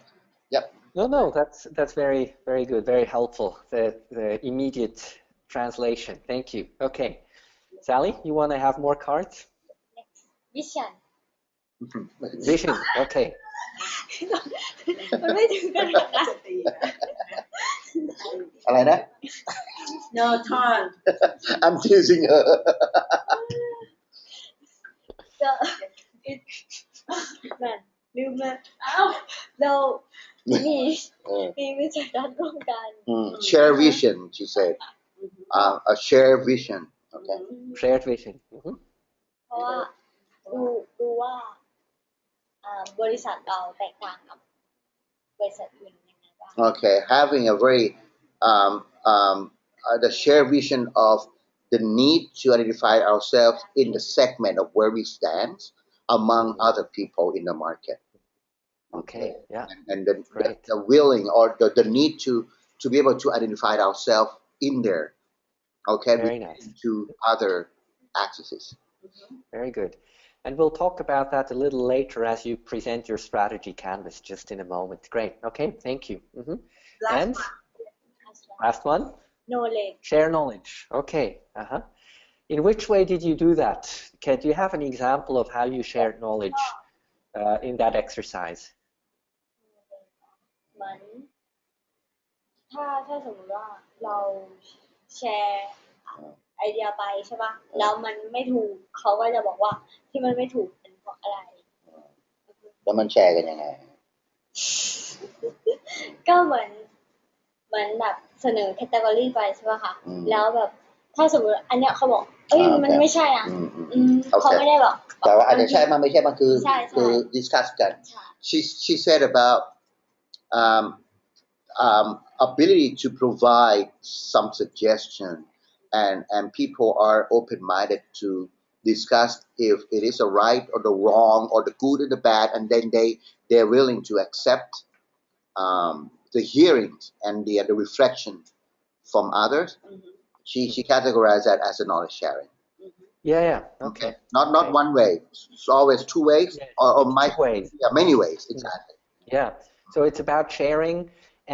yep No, that's very, very good, very helpful. The immediate translation. Thank you. Okay, Sally, you want to have more cards? Vision. Vision. Okay. มันไม่ถึงขนาดนั้น อะไรนะ No time I'm teasing her so it นั่นลืมเลยเรามีวิสัยทัศน์ร่วมกัน share vision she said a share vision okay Shared vision. Mm-hmm. เพราะว่าดูว่า บริษัทเราแตกต่างกับบริษัทอื่นยังไงบ้าง Okay, having a very the shared vision of the need to identify ourselves in the segment of where we stand among other people in the market. Okay, yeah, And great. the willing or the need to be able to identify ourselves in there. Okay, Very nice. to other accesses. Very good. And we'll talk about that a little later as you present your strategy canvas just in a moment. Great. Okay, thank you. And last one? knowledge Share knowledge. Okay. In which way did you do that? Do you have an example of how you shared knowledge in that exercise? เหมือนถ้าสมมติว่าเราแชร์ไอเดียไปใช่ป่ะแล้วมันไม่ถูกเขาก็จะบอกว่าที่มันไม่ถูกเป็นเพราะอะไรแล้วมันแชร์กันยังไง ก็เหมือนแบบเสนอแคตตากรีไปใช่ป่ะคะแล้วแบบถ้าสมมติอันเนี้ยเขาบอกเอ้ยมันไม่ใช่อ่ะเขาไม่ได้บอกแต่ว่าอาจจะใช่มันไม่ใช่มันคือ discuss กัน she said about ability to provide some suggestion and people are open-minded to discuss if it is the right or the wrong or the good or the bad, and then they're willing to accept the hearings and the reflection from others. She categorized that as a knowledge sharing. Yeah. Okay. Not one way. It's always two ways, or two ways. Yeah, many ways, exactly. Yeah. So it's about sharing,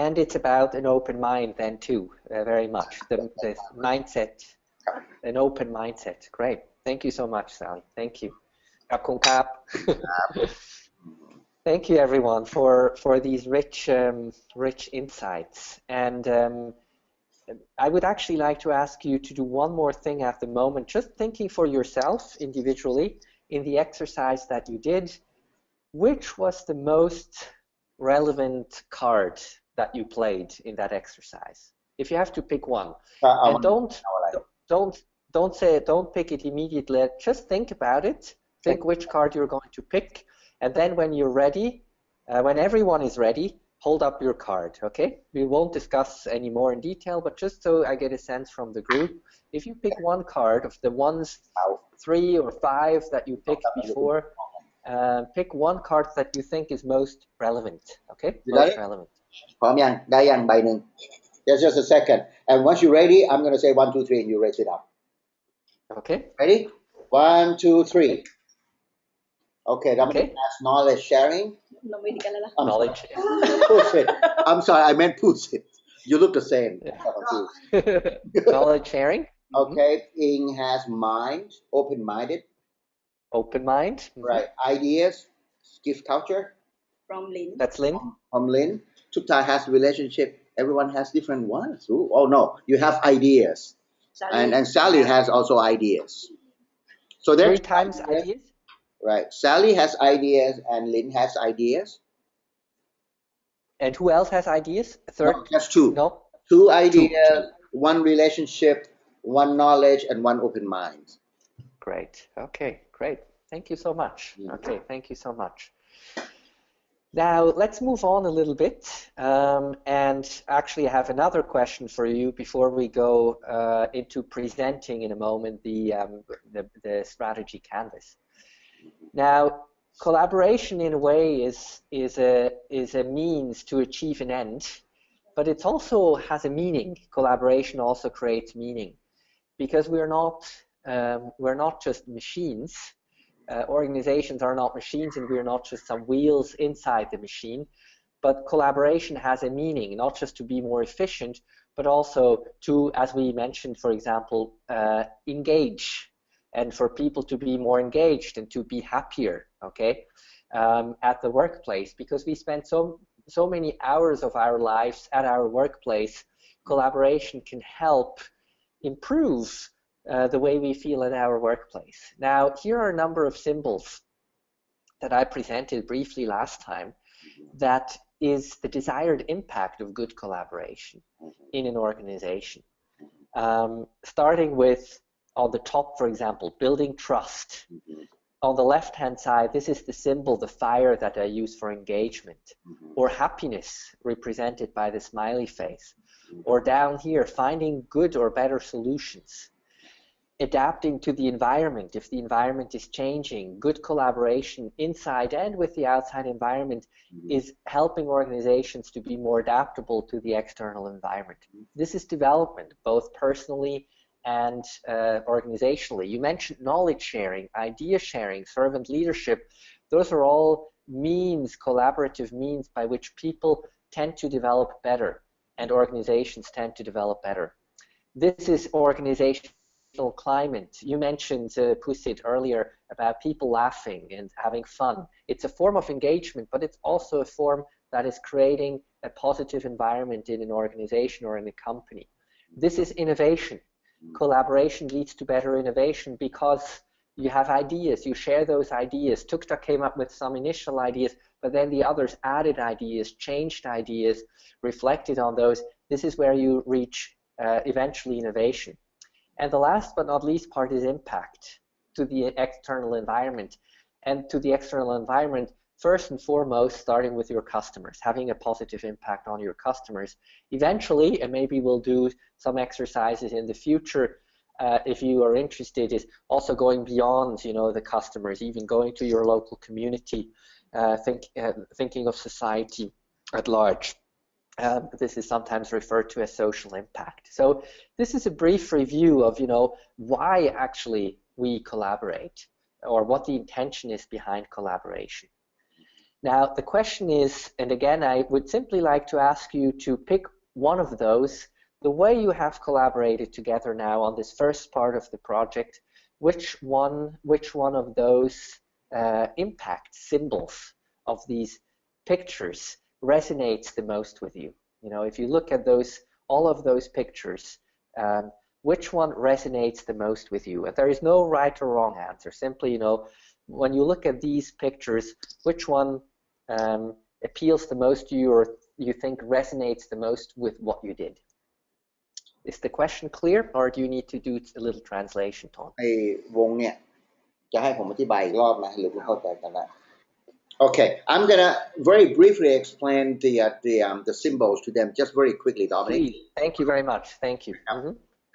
and it's about an open mind then too, very much. The mindset, an open mindset. Great. Thank you so much, Sally. Thank you. Thank you, everyone, for these rich insights. And I would actually like to ask you to do one more thing at the moment, just thinking for yourself individually in the exercise that you did. Which was the most relevant card that you played in that exercise? If you have to pick one, and don't pick it immediately. Just think about it. Think which card you're going to pick, and then when you're ready, when everyone is ready, hold up your card. Okay? We won't discuss any more in detail, but just so I get a sense from the group, if you pick one card of the ones 3 or 5 that you picked before. Pick one card that you think is most relevant. Okay? Most relevant. พร้อมยังได้ยังใบหนึ่ง just a second, and once you're ready I'm going to say 1 2 3 and you raise it up. Okay. Ready? 1 2 3. Okay, Dominic has knowledge sharing. Knowledge. Push it. I'm sorry, I meant push it. You look the same. Knowledge sharing. Okay, Ing has mind, open-minded. Open mind. Right. Ideas, gift culture. from Lin. That's Lin. From Lin. Tukta has relationship. Everyone has different ones. Ooh, oh no, you have ideas. And Sally has also ideas. So there's 3 times ideas. Right. Sally has ideas and Lin has ideas. And who else has ideas? A third? No, just 2. No. 2 ideas, 1 relationship, 1 knowledge, and 1 open mind. Great. Okay, great. Thank you so much. Okay, thank you so much. Now, let's move on a little bit. And actually, I have another question for you before we go into presenting in a moment the strategy canvas. Now, collaboration in a way is a means to achieve an end, but it also has a meaning. Collaboration also creates meaning because we're not just machines. Organizations are not machines, and we're not just some wheels inside the machine, but collaboration has a meaning, not just to be more efficient, but also to, as we mentioned, for example, engage, and for people to be more engaged and to be happier, okay, at the workplace, because we spend so many hours of our lives at our workplace. Collaboration can help improve the way we feel at our workplace. Now, here are a number of symbols that I presented briefly last time that is the desired impact of good collaboration in an organization. Starting with, on the top, for example, building trust. on the left-hand side, this is the symbol, the fire that I use for engagement, or happiness represented by the smiley face, or down here, finding good or better solutions, adapting to the environment if the environment is changing. Good collaboration inside and with the outside environment is helping organizations to be more adaptable to the external environment. This is development, both personally and organizationally. You mentioned knowledge sharing, idea sharing, servant leadership. Those are all means, collaborative means by which people tend to develop better and organizations tend to develop better. This is organizational climate. You mentioned, Pusit, earlier about people laughing and having fun. It's a form of engagement, but it's also a form that is creating a positive environment in an organization or in a company. This is innovation. Collaboration leads to better innovation because you have ideas, you share those ideas. Tukta came up with some initial ideas, but then the others added ideas, changed ideas, reflected on those. This is where you reach eventually innovation. And the last but not least part is impact to the external environment. And to the external environment, first and foremost, starting with your customers, having a positive impact on your customers. Eventually, and maybe we'll do some exercises in the future, if you are interested, is also going beyond, the customers, even going to your local community, thinking of society at large. This is sometimes referred to as social impact. So this is a brief review of, why actually we collaborate, or what the intention is behind collaboration. Now, the question is, and again, I would simply like to ask you to pick one of those, the way you have collaborated together now on this first part of the project, which one of those impact symbols of these pictures resonates the most with you? If you look at all of those pictures, which one resonates the most with you? And there is no right or wrong answer. Simply, when you look at these pictures, which one appeals the most to you, or you think resonates the most with what you did? Is the question clear, or do you need to do a little translation, Tom? ไอ้วงเนี่ยจะให้ผมอธิบายอีกรอบนะหรือคุณเข้าใจกันแล้ว Okay, I'm gonna very briefly explain the symbols to them just very quickly, Dominic. Please. Thank you very much. Thank you.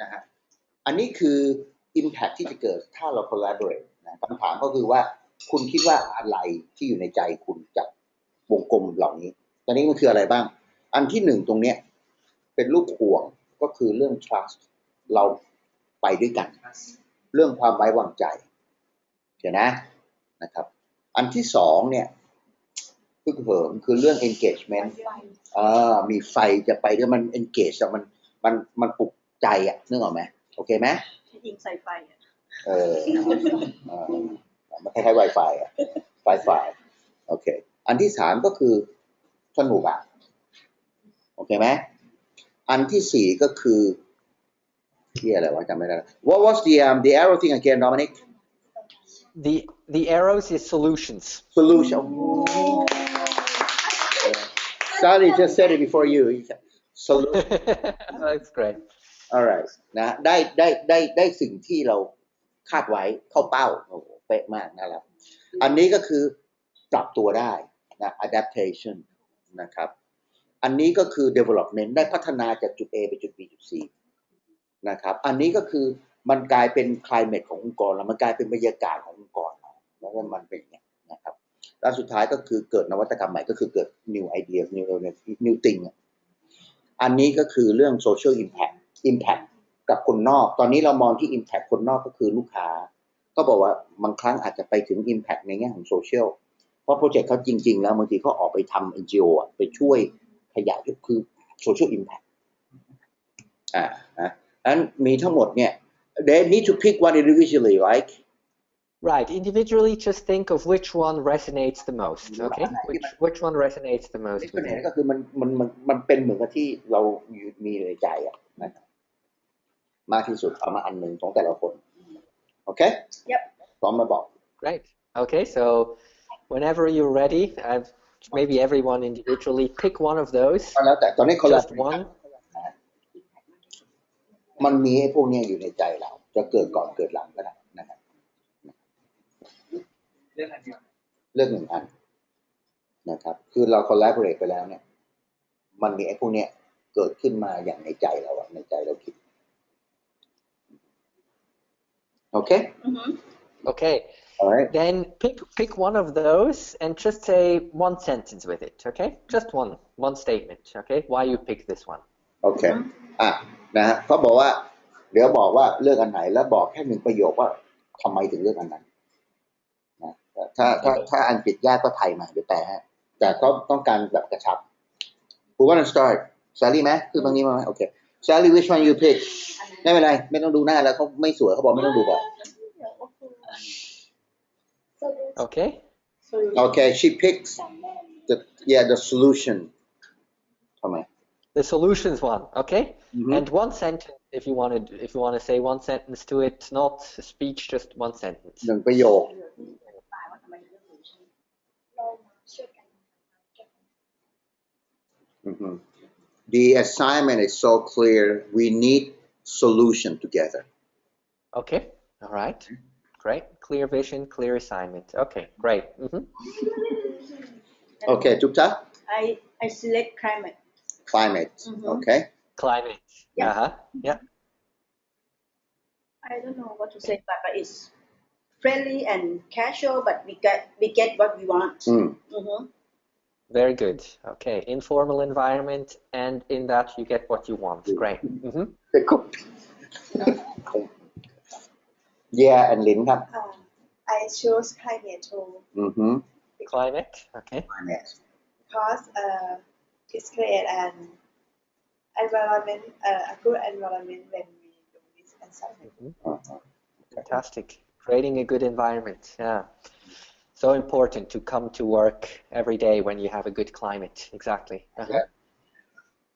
นะฮะอันนี้คือ impact ที่จะเกิดถ้าเรา collaborate นะคำถามก็คือว่าคุณคิดว่าอะไรที่อยู่ในใจคุณจากวงกลมเหล่านี้ตอนนี้มันคืออะไรบ้างอันที่หนึ่งตรงเนี้ยเป็นรูปห่วงก็คือเรื่อง trust เราไปด้วยกันเรื่องความไว้วางใจเห็นนะครับอันที่สองเนี่ยคือเรื่อง engagement มีไฟจะไปด้วยมัน engage มันปลุกใจนึกออกไหมโอเคไหมยิงใส่ไฟมันคล้ายๆ Wi-Fi ไฟโอเคอันที่สามก็คือสนุกโอเคไหมอันที่สี่ก็คือที่อะไรวะจำไม่ได้ What was the arrow thing again, Dominic? The arrows is solutions. Solution. Sally just said it before you. Solution. That's great. All right. นะได้สิ่งที่เราคาดไว้เข้าเป้าโอ้โหเป๊ะมากนะครับอันนี้ก็คือปรับตัวได้นะ adaptation นะครับอันนี้ก็คือ development ได้พัฒนาจากจุด A ไปจุด B จุด C นะครับอันนี้ก็คือมันกลายเป็น climate ขององค์กรแล้วมันกลายเป็นบรรยากาศขององค์กรแล้วมันเป็นอย่างนี้นะครับแล้วสุดท้ายก็คือเกิดนวัตกรรมใหม่ก็คือเกิด new idea new thing อันนี้ก็คือเรื่อง social impact กับคนนอกตอนนี้เรามองที่ impact คนนอกก็คือลูกค้าก็บอกว่าบางครั้งอาจจะไปถึง impact ในแง่ของ social เพราะโปรเจกต์เขาจริงๆแล้วบางทีเขาออกไปทำ NGO ไปช่วยขยายคือ social impact อันมีทั้งหมดเนี่ย they need to pick one individually Right. Individually, just think of which one resonates the most. Okay. Which one resonates the most? ก็คือมันเป็นเหมือนกับที่เรามีในใจนะครับมากที่สุดเอามาอันหนึ่งของแต่ละคน Okay? Yep. พร้อมมาบอก Great. Okay. So whenever you're ready, maybe everyone individually pick one of those. แล้วแต่ตอนนี้คนละ Just one. มันมีไอ้พวกนี้อยู่ในใจเราจะเกิดก่อนเกิดหลังก็ได้นะครับ เรื่องอันเดียว เลือกหนึ่งอันนะครับคือเรา collaborate ไปแล้วเนี่ยมันมีไอ้พวกเนี้ยเกิดขึ้นมาอย่างในใจเราอะในใจเราคิดโอเค Okay. all right Then pick one of those and just say one sentence with it. Okay, just one statement. Okay, why you pick this one. โอเคนะฮะเขาบอกว่าเดี๋ยวบอกว่าเลือกอันไหนแล้วบอกแค่หนึ่งประโยคว่าทำไมถึงเลือกอันนั้นนะถ้าอังกฤษยากก็ไทยมาเดี๋ยวแปลให้แต่เขาต้องการแบบกระชับ Who wanna start Sally ไหมคือบางนี้มาไหมโอเค Sally which one you pick ไม่เป็นไรไม่ต้องดูหน้าแล้วเขาไม่สวยเขาบอกไม่ต้องดูก่อน Okay. Okay she picks the solution ทำไม The solutions one. Okay. Mm-hmm. And one sentence if you want to say one sentence to it, not a speech, just one sentence. หนึ่งประโยค Mm-hmm. The assignment is so clear. We need solution together. Okay. All right. Great. Clear vision, clear assignment. Okay. Great. Okay, Tupta? I select climate. Climate. Okay. Climate. Yeah. Yeah. I don't know what to say, but it's friendly and casual, but we get what we want. Very good. Okay. Informal environment, and in that you get what you want. Great. Yeah and ลินครับ I chose climate too Climate. Okay. Climate. because it's create an environment a good environment when we do this assignment. Fantastic. Creating a good environment. Yeah. So important to come to work every day when you have a good climate. Exactly. Yeah.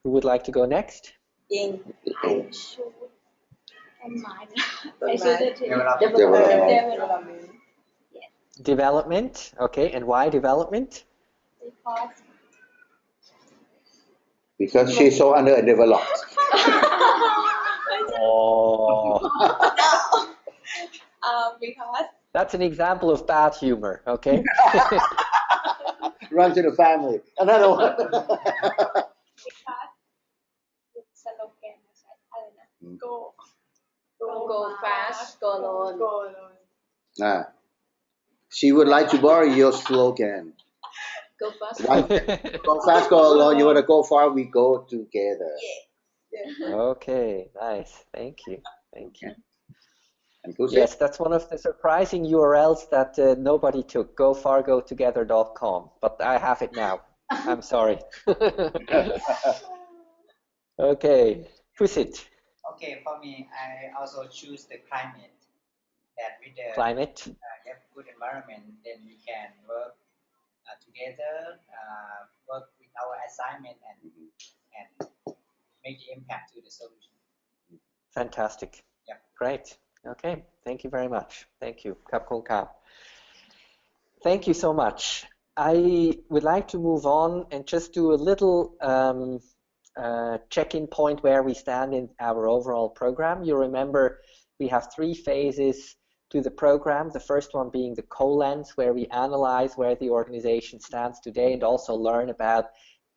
Who would like to go next? In I choose environment. I development. development. Development. Okay. And why development? Because she's so underdeveloped. Oh. Because That's an example of bad humor. Okay. Run to the family. Another one. because it's slogan อะไรนะ Go fast, go alone. go alone. She would like to borrow your slogan. Go fast. Go fast, go alone. You want to go far, we go together. Okay. Nice. Thank you. And who's Yes, that's one of the surprising URLs that nobody took. GoFarGoTogether.com, but I have it now. I'm sorry. Okay, who's it? Okay, for me, I also choose the climate. That with the Climate. Good environment, then we can work together, work with our assignment, and make the impact to the solution. Fantastic. Yeah. Great. Okay. Thank you very much. Thank you. Kap Kong Kap. Thank you so much. I would like to move on and just do a little check-in point where we stand in our overall program. You remember we have 3 phases to the program. The first one being the co-lens, where we analyze where the organization stands today and also learn about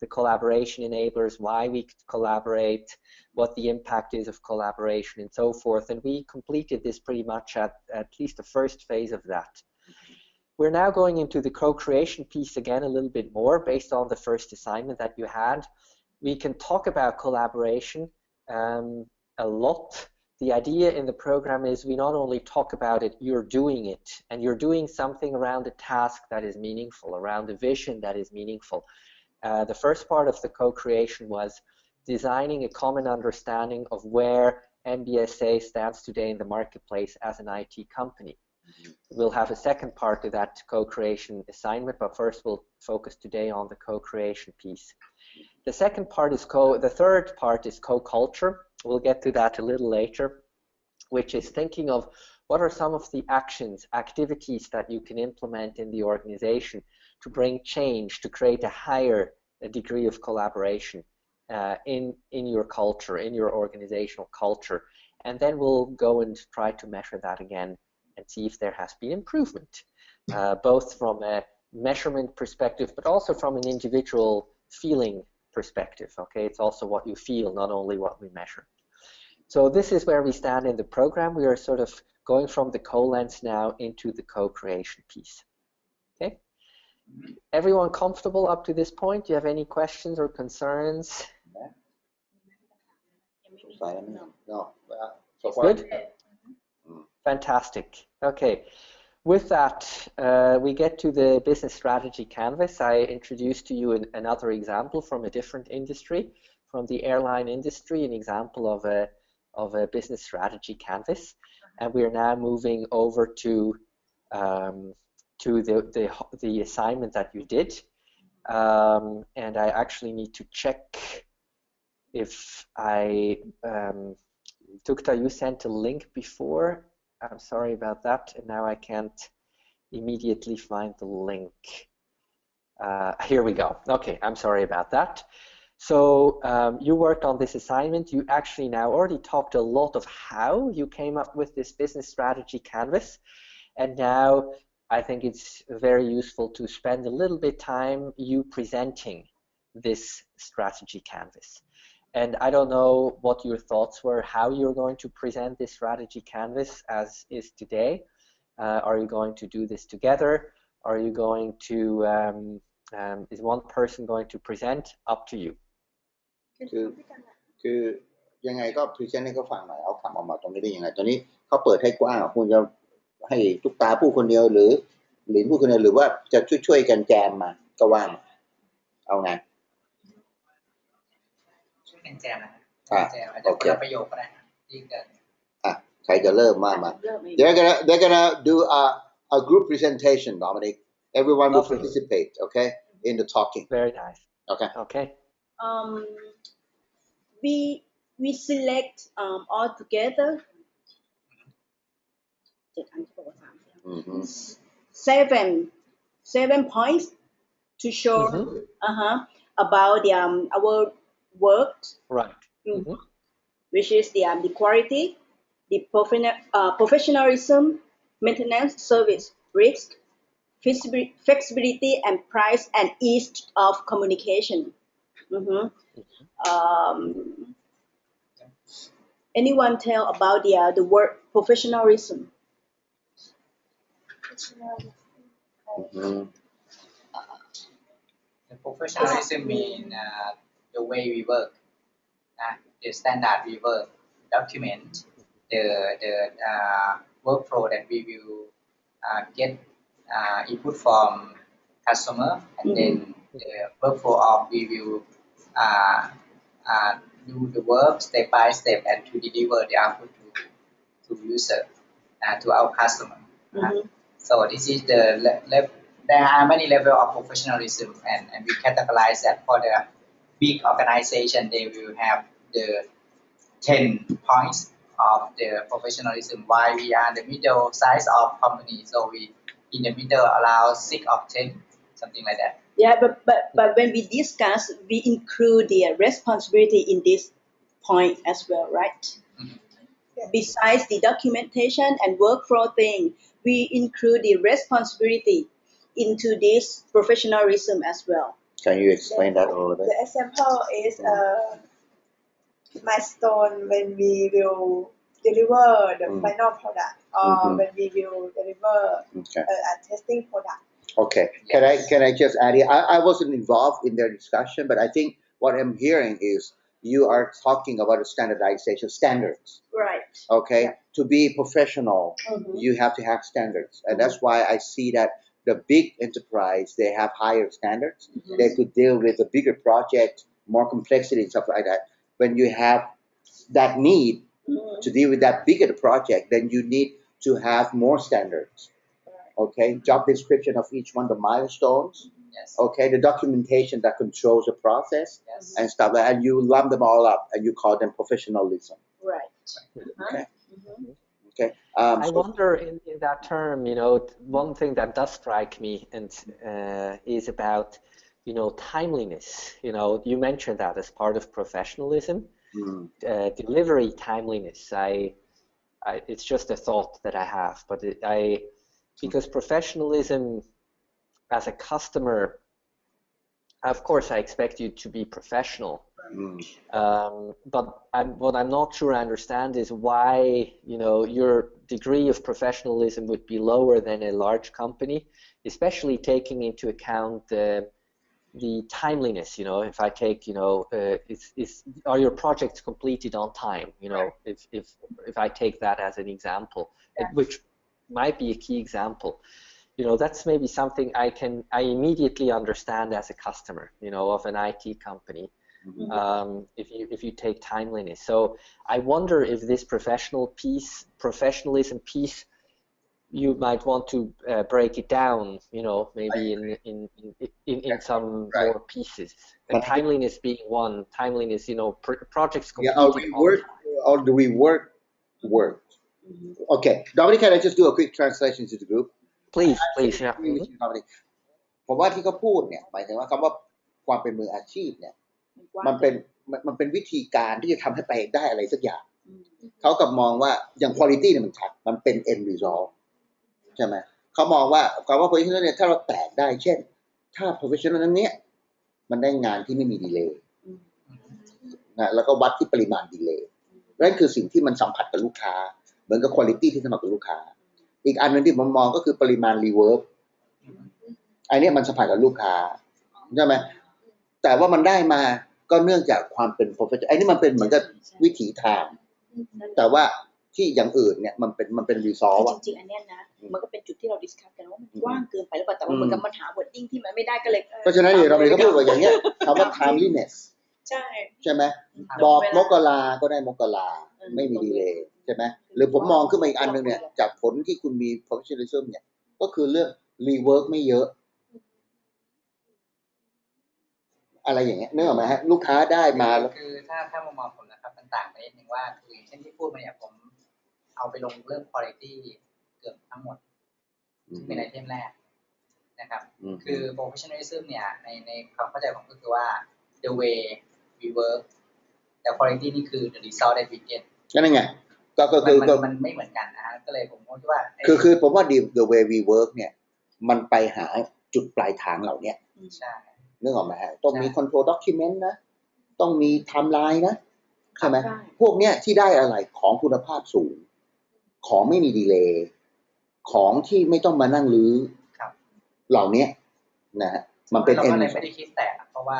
the collaboration enablers, why we collaborate, what the impact is of collaboration, and so forth. And we completed this pretty much at least the first phase of that. We're now going into the co-creation piece again a little bit more based on the first assignment that you had. We can talk about collaboration a lot. The idea in the program is we not only talk about it, you're doing it, and you're doing something around a task that is meaningful, around a vision that is meaningful. The first part of the co-creation was designing a common understanding of where MBSA stands today in the marketplace as an IT company. We'll have a second part to that co-creation assignment, but first we'll focus today on the co-creation piece. The second part is the third part is co-culture. We'll get to that a little later, which is thinking of what are some of the activities that you can implement in the organization to bring change, to create a higher degree of collaboration in your culture, in your organizational culture. And then we'll go and try to measure that again and see if there has been improvement, both from a measurement perspective, but also from an individual feeling perspective. Okay, it's also what you feel, not only what we measure. So this is where we stand in the program. We are sort of going from the co-lens now into the co-creation piece. Okay, everyone comfortable up to this point? Do you have any questions or concerns? No. Good. Fantastic. Okay. With that, we get to the business strategy canvas. I introduced to you another example from a different industry, from the airline industry, an example of a business strategy canvas, and we are now moving over to the assignment that you did, and I actually need to check if I Tukta, you sent a link before. I'm sorry about that, and now I can't immediately find the link. Here we go. Okay, I'm sorry about that. So you worked on this assignment. You actually now already talked a lot of how you came up with this business strategy canvas, and now I think it's very useful to spend a little bit time you presenting this strategy canvas. And I don't know what your thoughts were, how you're going to present this strategy canvas as is today. Are you going to do this together? Are you going to, is one person going to present? Up to you. คือยังไงก็พรีเซนต์ให้เขาฟังหน่อยเอาคำออกมาตรงนี้ได้ยังไงตอนนี้เขาเปิดให้กว้างคุณจะให้ทุกตาพูดคนเดียวหรือหลินพูดคนเดียวหรือว่าจะช่วยกันแจมมาก็ว่ามาเอาไงช่วยกันแจมนะแจมอาจจะคนละประโยคก็ได้ที่เกิดใครจะเริ่มมา They're gonna do a group presentation, Dominic. Everyone will participate, okay, in the talking. Very nice. Okay. We select all together 7 points to show about our work, right? Which is the quality, the professionalism, maintenance, service, risk, flexibility, and price, and ease of communication. Anyone tell about the word professionalism? The professionalism means the way we work, the standard we work, document the workflow that we will get input from customer, and then the workflow of we will do the work step by step and to deliver the output to user, to our customer. So this is there are many levels of professionalism, and we categorize that for the big organization. They will have the 10 points of the professionalism, while we are the middle size of company, so we in the middle allow 6 of 10, something like that. Yeah, but when we discuss, we include the responsibility in this point as well, right? Besides the documentation and workflow thing, we include the responsibility into this professionalism as well. Can you explain that a little bit? The example is milestone when we will deliver the final product, or when we will deliver a testing product. Okay. Can I just add here? I wasn't involved in their discussion, but I think what I'm hearing is you are talking about a standardization standards. Right. Okay. Yeah. To be professional, you have to have standards, and that's why I see that the big enterprise, they have higher standards. They could deal with a bigger project, more complexity and stuff like that. When you have that need to deal with that bigger project, then you need to have more standards. Okay, job description of each one, the milestones. Yes. Okay, the documentation that controls the process and stuff like that. And you lump them all up and you call them professionalism. Right. Okay. Okay. I wonder in that term, one thing that does strike me and is about, timeliness. You mentioned that as part of professionalism, delivery timeliness. it's just a thought that I have, but because professionalism as a customer, of course, I expect you to be professional. But what I'm not sure I understand is why, your degree of professionalism would be lower than a large company, especially taking into account the timeliness. If I take, are your projects completed on time? If I take that as an example, which might be a key example. That's maybe something I immediately understand as a customer, of an IT company. If you take timeliness. So I wonder if this professionalism piece, you might want to break it down, maybe in some more pieces. And timeliness being one. Timeliness, projects completed on time. Or do we work? Okay, Dominic, can I just do a quick translation to the group? Please, yeah. ผมว่าที่เขาพูดเนี่ยหมายถึงว่าคำว่าความเป็นมืออาชีพเนี่ยมันเป็นวิธีการที่จะทำให้ไปได้อะไรสักอย่างเขากับมองว่าอย่าง quality เนี่ยมันชัดมันเป็น end result ใช่ไหมเขามองว่าคำว่า professional เนี่ยถ้าเราแตกได้เช่นถ้า professional นั้นเนี่ยมันได้งานที่ไม่มีดีเลย์นะแล้วก็วัดที่ปริมาณดีเลย์นั่นคือสิ่งที่มันสัมผัสกับลูกค้าเหมือนกับ quality ที่สัมผัสกับลูกค้าอีกอันนึงที่ผมมองก็คือปริมาณ rework อันนี้มันสัมผัสกับลูกค้าใช่ไหมแต่ว่ามันได้มาก็เนื่องจากความเป็น professional อันนี้มันเป็นเหมือนกับวิถีทางแต่ว่าที่อย่างอื่นเนี่ยมันเป็น resolve จริงๆอันนี้นะมันก็เป็นจุดที่เราดิสคัสกันว่ามันกว้างเกินไปหรือเปล่าแต่ว่าเหมือนกับมันหา wording ที่มันไม่ได้ก็เลยเพราะฉะนั้นเราเลยก็พูดว่าอย่างเงี้ยคำว่า timeliness ใช่ไหมบอกมกราก็ได้มกราไม่มีดีเลย์ใช่ไหมหรือผมมองขึ้นมาอีกอันนึงเนี่ยจากผลที่คุณมี professionalism เนี่ยก็คือเรื่อง rework ไม่เยอะอะไรอย่างเงี้ยนึกออกไหมฮะลูกค้าได้มาคือถ้ามองผมนะครับต่างๆไปนิดนึงว่าคืออย่างเช่นที่พูดมาเนี่ยผมเอาไปลงเรื่อง quality เกือบทั้งหมดที่เป็นไอเทมแรกนะครับคือ professionalism เนี่ยในความเข้าใจผมก็คือว่า the way we work แต่ quality นี่คือ the result that we get นั่นไงก็คือมันไม่เหมือนกันนะฮะก็เลยผมคิดว่าคือผมว่า the way we work เนี่ยมันไปหาจุดปลายทางเหล่านี้ใช่นึกออกไหมฮะต้องมี control document นะต้องมี timeline นะใช่ไหมพวกเนี้ยที่ได้อะไรของคุณภาพสูงของไม่มีดีเลย์ของที่ไม่ต้องมานั่งรื้อเหล่านี้นะฮะมันเป็นเราก็เลยไม่ได้คิดแตกเพราะว่า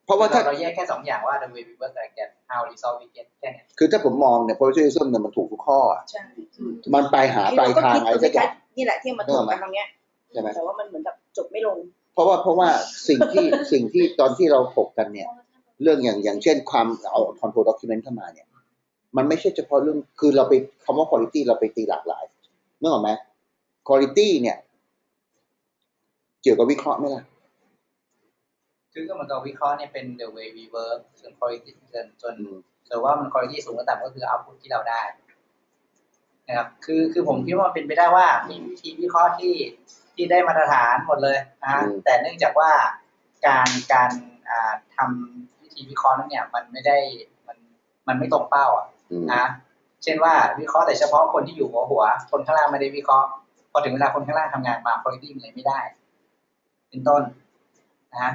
เพราะว่าถ้าเราแยกแค่2อย่างว่า the way we work กับ get how result we get แค่นี้คือถ้าผมมองเนี่ย professionalism เนี่ยมันถูกทุกข้อใช่มันไปหาปลายทางอะไรสักอย่างนี่แหละที่มาถกกันตรงเนี้ยใช่ไหมแต่ว่ามันเหมือนกับจบไม่ลงเพราะว่าสิ่งที่ตอนที่เราถกกันเนี่ยเรื่องอย่างเช่นความเอา control document เข้ามาเนี่ยมันไม่ใช่เฉพาะเรื่องคือเราไปคำว่า quality เราไปตีหลากหลายนึกออกไหม quality เนี่ยเกี่ยวกับวิเคราะห์ไหมล่ะคือก็เหมือนกับวิเคราะห์เนี่ยเป็น the way we work ส่วน quality จนแต่ว่ามัน quality สูงกว่าต่ำก็คือ output ที่เราได้นะครับคือผมคิดว่าเป็นไปได้ว่ามีวิธีวิเคราะห์ที่ได้มาตรฐานหมดเลยนะแต่เนื่องจากว่าการทำวิธีวิเคราะห์นั้นเนี่ยมันไม่ได้มันไม่ตรงเป้าอ่ะนะเช่นว่าวิเคราะห์แต่เฉพาะคนที่อยู่หัวคนข้างล่างไม่ได้วิเคราะห์พอถึงเวลาคนข้างล่างทำงานมา quality มันเลยไม่ได้เป็นต้นนะ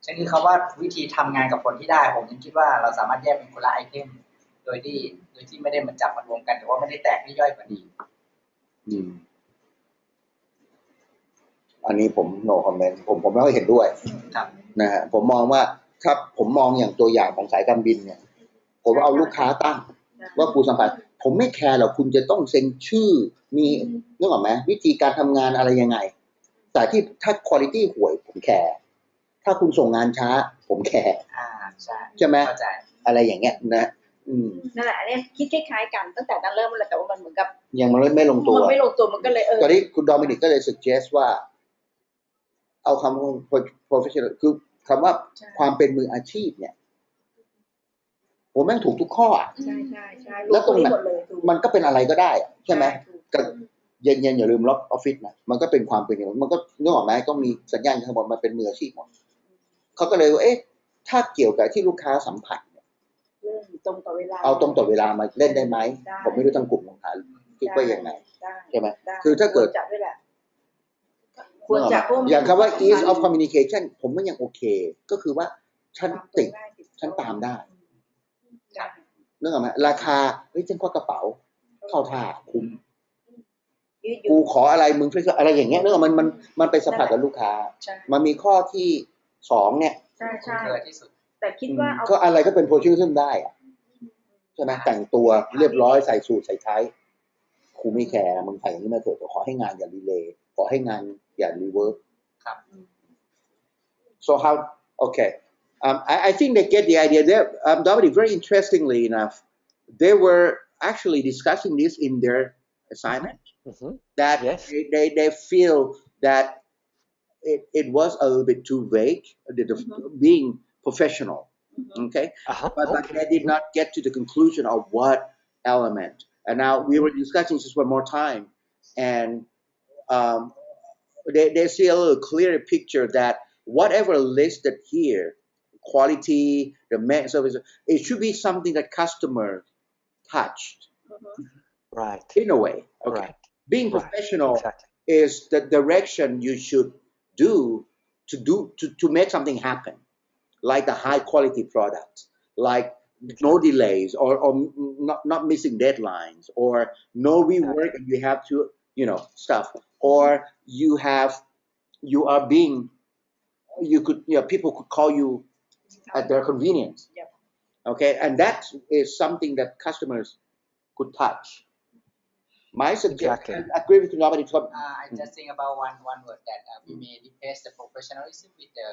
ฉะนั้นคือคำว่าวิธีทำงานกับผลที่ได้ผมยังคิดว่าเราสามารถแยกเป็นคนละไอเทมโดยที่ไม่ได้มันจับมันรวมกันแต่ว่าไม่ได้แตกไม่ย่อยกว่านี้อันนี้ผม no comment ผมไม่ค่อยเห็นด้วยนะฮะผมมองว่าถ้าผมมองอย่างตัวอย่างของสายการบินเนี่ยผมเอาลูกค้าตั้งว่าผู้สัมผัสผมไม่แคร์หรอกคุณจะต้องเซ็นชื่อมีนึกออกไหมวิธีการทำงานอะไรยังไงแต่ที่ถ้า quality ห่วยผมแคร์ถ้าคุณส่งงานช้าผมแคร์ใช่ไหมอะไรอย่างเงี้ยนะนั่นแหละเนี่ยคิดคล้ายๆกันตั้งแต่นั้นเริ่มเลยแต่ว่ามันเหมือนกับยังมันไม่ลงตัวมันก็เลยตอนนี้คุณโดมินิกก็เลย suggest ว่าเอาคำ professional คือคำว่าความเป็นมืออาชีพเนี่ยผมแม่งถูกทุกข้อใช่แล้วตรงนั้นมันก็เป็นอะไรก็ได้ใช่ไหมก็เย็นอย่าลืมล็อกออฟฟิศนะมันก็เป็นความเป็นอย่างมันก็นึกออกไหมต้องมีสัญญาณทั้งหมดมันเป็นมืออาชีพหมดเขาก็เลยว่าถ้าเกี่ยวกับที่ลูกค้าสัมผัสเนี่ย ตรงต่อเวลา เอาตรงต่อเวลามาเล่นได้ไหม ได้ ผมไม่รู้ทางกลุ่มของฐานคิดว่ายังไง ได้ ใช่ไหม ได้ คือถ้าเกิด ควรจะด้วยแหละควรจะ อย่างคำว่า ease of communication ผมว่ายังโอเค ก็คือว่าฉันติดฉันตามได้ ได้ นึกออกไหมราคาเฮ้ยฉันควักกระเป๋าเข้าท่าคุ้ม ยืดห กู ยุ่น ขออะไรมึงช่วยอะไรอย่างเงี้ยนึกออกมันไปสัมผัสกับลูกค้า ใช่ มันมีข้อที่สองเนี่ย ใช่ คุ้น ใช่ เคยที่สุด แต่คิดว่าเอา ก็อะไรก็เป็น professionalism ได้อะใช่ไหมแต่งตัวเรียบร้อยใส่สูทใส่ไทกูไม่แคร์มึงใส่อย่างนี้มาเถอะแต่ขอให้งานอย่าดีเลย์ขอให้งานอย่ารีเวิร์ส ครับ so how okay I think they get the idea there Dominic very interestingly enough they were actually discussing this in their assignment Mhm. that Yes. they feel that it was a little bit too vague being professional okay Uh-huh. but Okay. they did not get to the conclusion of what element and now we were discussing just one more time and they see a little clearer picture that whatever listed here quality the service it should be something that customer touched Right. in a way okay Right. being Right. professional Exactly. is the direction you should do to make something happen like the high quality product like no delays or not missing deadlines or no rework and you have to stuff or you are being you could people could call you at their convenience Yep. okay and that is something that customers could touch my suggestion Exactly. agree with nobody I just think about one word that we may replace the professionalism with the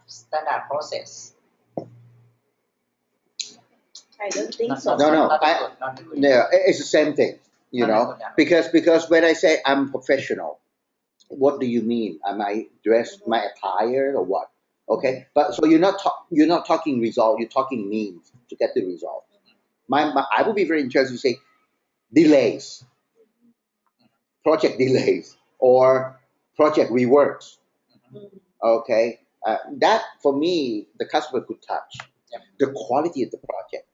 standard process. I don't think so. No, Not I- good, not good. Yeah, it's the same thing, you know, because when I say I'm professional, what do you mean? Am I dressed, my attire, or what? Okay, but so you're not talking result, you're talking means to get the result. I would be very interested to say delays, project delays, or project reworks. Okay, that for me the customer could touch. Yep. The quality of the project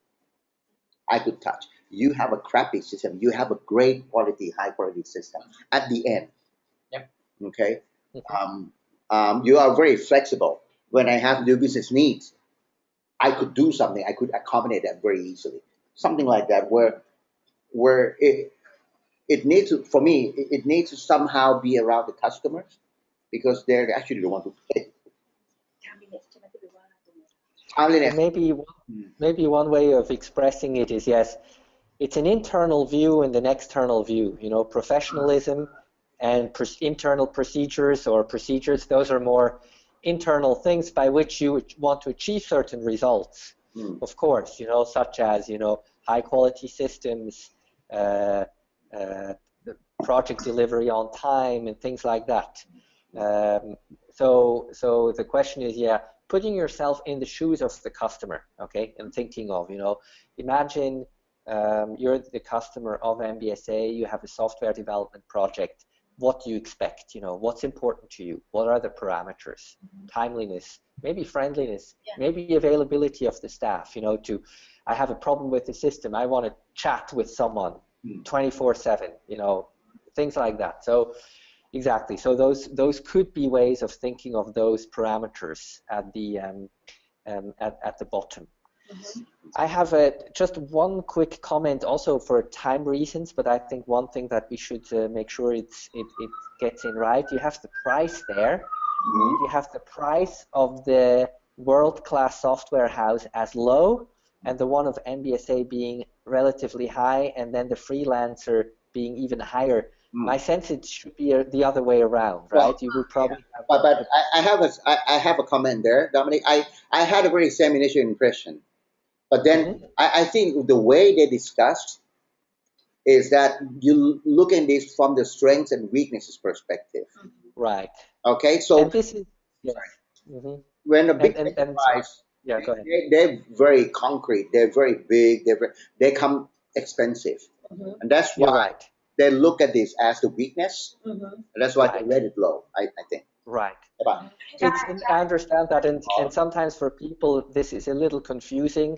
I could touch. You have a crappy system. You have a great quality, high quality system at the end. Yep. Okay. You are very flexible. When I have new business needs, I could do something. I could accommodate that very easily. Something like that, where it needs to, for me, it needs to somehow be around the customers because they're actually the one who pay. Timeliness. Maybe one way of expressing it is, yes, it's an internal view and an external view. Professionalism and internal procedures or procedures, those are more internal things by which you want to achieve certain results, of course, such as, high quality systems, project delivery on time and things like that. So the question is, putting yourself in the shoes of the customer, okay, and thinking of, imagine you're the customer of MBSA, you have a software development project. What do you expect? What's important to you? What are the parameters? Timeliness, maybe friendliness, maybe availability of the staff, I have a problem with the system. I want to chat with someone 24/7, things like that. So exactly. So those could be ways of thinking of those parameters at the bottom. I have just one quick comment also for time reasons, but I think one thing that we should make sure it gets in right. You have the price there. You have the price of the world-class software house as low, and the one of MBSA being relatively high, and then the freelancer being even higher. My sense it should be the other way around, right? Well, you would probably have but I have a comment there, Dominic. I had a very same initial impression, but then I think the way they discussed is that you look at this from the strengths and weaknesses perspective. Right. Okay, so and this is when a big and enterprise, go ahead. they're very concrete. They're very big. They come expensive, and that's why You're right. they look at this as the weakness. And that's why they let it low. I think. Right. ใช่ป่ะ I understand that, and sometimes for people this is a little confusing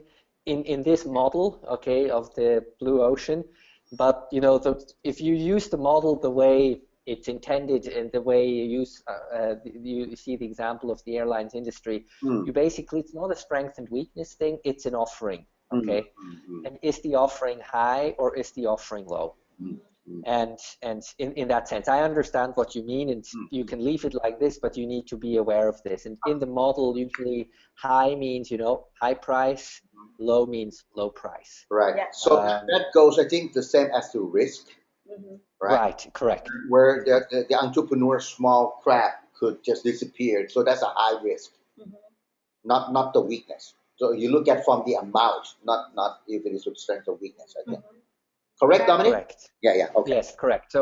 in this model, okay, of the blue ocean. But you know, if you use the model the way it's intended and the way you use, you see the example of the airlines industry, you basically, it's not a strength and weakness thing, it's an offering, okay? And is the offering high or is the offering low? And in that sense, I understand what you mean, and you can leave it like this, but you need to be aware of this. And in the model, usually high means, you know, high price, low means low price. Right. So that goes, I think, the same as to risk. Right. Correct. Where the entrepreneur small crab could just disappear. So that's a high risk, not the weakness. So you look at from the amount, not if it is with strength or weakness, I think. Correct, Dominic? Correct. Yeah, okay. Yes, correct. So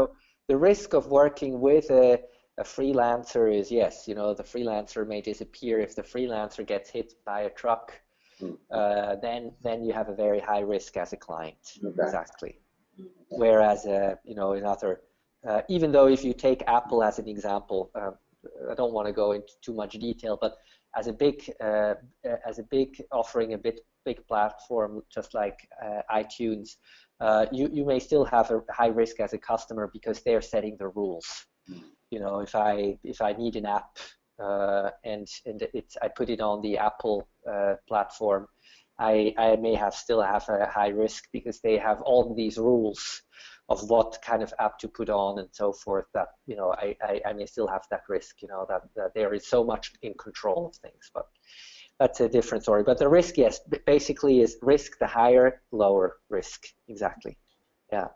the risk of working with a freelancer is, yes, you know, the freelancer may disappear. If the freelancer gets hit by a truck, then you have a very high risk as a client. Okay. Exactly. Whereas, you know, in other, even though if you take Apple as an example, I don't want to go into too much detail, but as a big offering, a big platform, just like iTunes, you may still have a high risk as a customer because they're setting the rules. You know, if I need an app and I put it on the Apple platform, I may still have a high risk because they have all these rules of what kind of app to put on and so forth, that, you know, I may still have that risk, you know, that there is so much in control of things. But that's a different story. But the risk, yes, basically is risk, the higher, lower risk. Exactly. Yeah.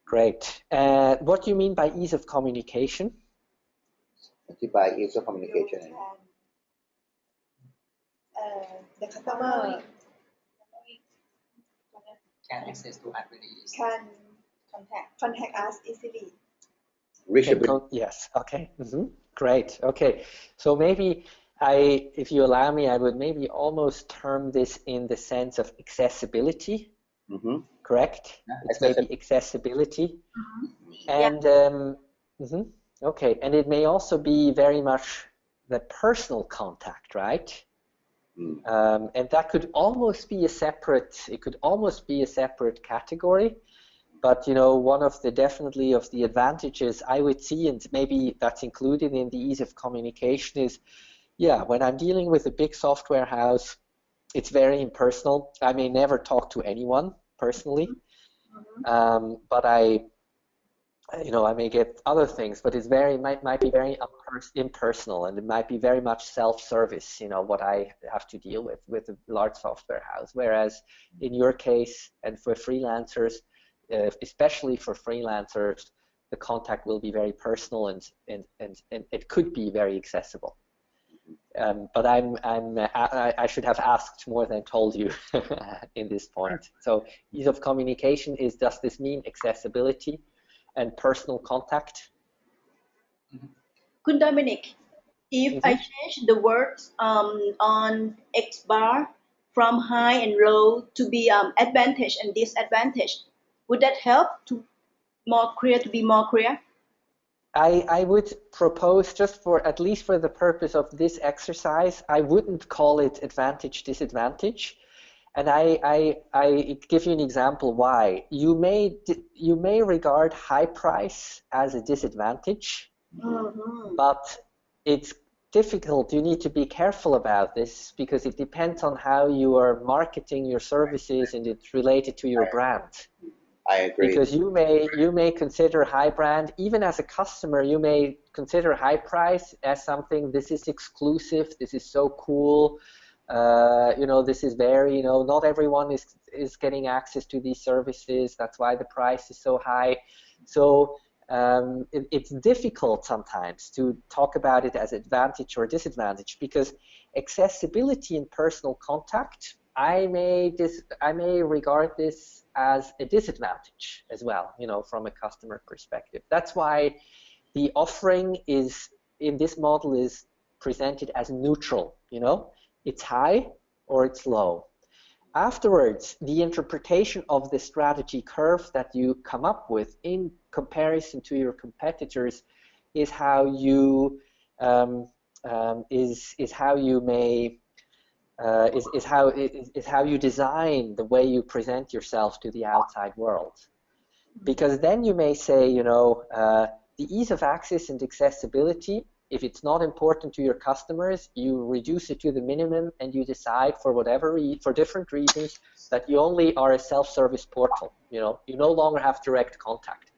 Great. What do you mean by ease of communication? By ease of communication. The customer can access to us really easy. can contact us easily. Yes. Okay. Great. Okay. So maybe if you allow me, I would maybe almost term this in the sense of accessibility. Correct? Yeah, it's maybe accessibility. And okay. And it may also be very much the personal contact, right? And that could almost be a separate category. But, you know, one of the definitely of the advantages I would see, and maybe that's included in the ease of communication, is, yeah, when I'm dealing with a big software house, it's very impersonal. I may never talk to anyone personally, but you know, I may get other things, but it's might be very impersonal, and it might be very much self-service, you know, what I have to deal with a large software house. Whereas in your case, and for freelancers, especially for freelancers, the contact will be very personal and it could be very accessible. But I should have asked more than told you in this point. So ease of communication does this mean accessibility and personal contact? Good Dominic, if I change the words on X bar from high and low to be advantage and disadvantage, would that help to be more clear? I would propose, just for at least for the purpose of this exercise, I wouldn't call it advantage, disadvantage. And I give you an example why. You may regard high price as a disadvantage, but it's difficult. You need to be careful about this because it depends on how you are marketing your services and it's related to your brand. I agree. Because you may consider high brand, even as a customer, you may consider high price as something, this is exclusive, this is so cool. You know, this is very, you know, not everyone is getting access to these services. That's why the price is so high. So it's difficult sometimes to talk about it as advantage or disadvantage because accessibility and personal contact, I may regard this as a disadvantage as well, you know, from a customer perspective. That's why the offering in this model is presented as neutral, you know. It's high or it's low. Afterwards, the interpretation of the strategy curve that you come up with in comparison to your competitors is how you is how you may is how you design the way you present yourself to the outside world. Because then you may say, you know, the ease of access and accessibility, if it's not important to your customers, you reduce it to the minimum and you decide for for different reasons that you only are a self-service portal. You know, you no longer have direct contact.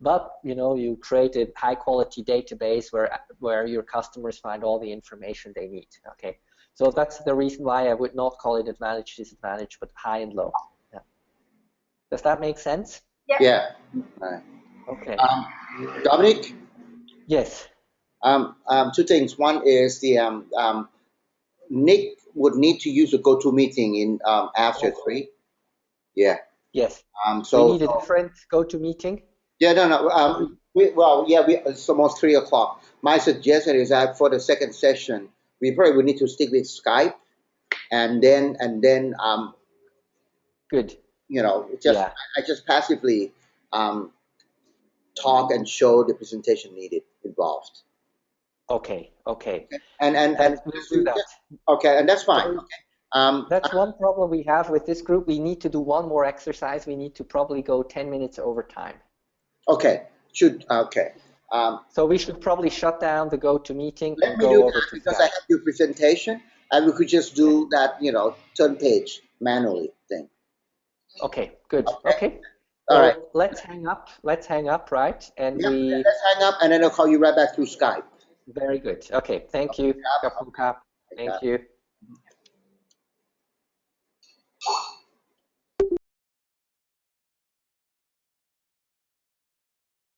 But, you know, you create a high-quality database where your customers find all the information they need, okay? So that's the reason why I would not call it advantage, disadvantage, but high and low. Yeah. Does that make sense? Yeah. Right. Okay. Dominic? Yes. Two things. One is Nick would need to use a GoToMeeting in after 3. Yeah. Yes. So we need a different GoToMeeting? Yeah, no. It's almost 3 o'clock. My suggestion is that for the second session, we probably would need to stick with Skype, and then good. You know, Yeah. I just passively talk and show the presentation needed involved. Okay. And we'll do that. Okay, and that's fine. So, that's one problem we have with this group. We need to do one more exercise. We need to probably go 10 minutes over time. Okay. So we should probably shut down the GoToMeeting and go over to because Skype. I have your presentation, and we could just do that, you know, turn page manually thing. Okay, good. Okay. All right. Let's hang up, right? And let's hang up, and then I'll call you right back through Skype. Very good. Okay, thank you. Thank you.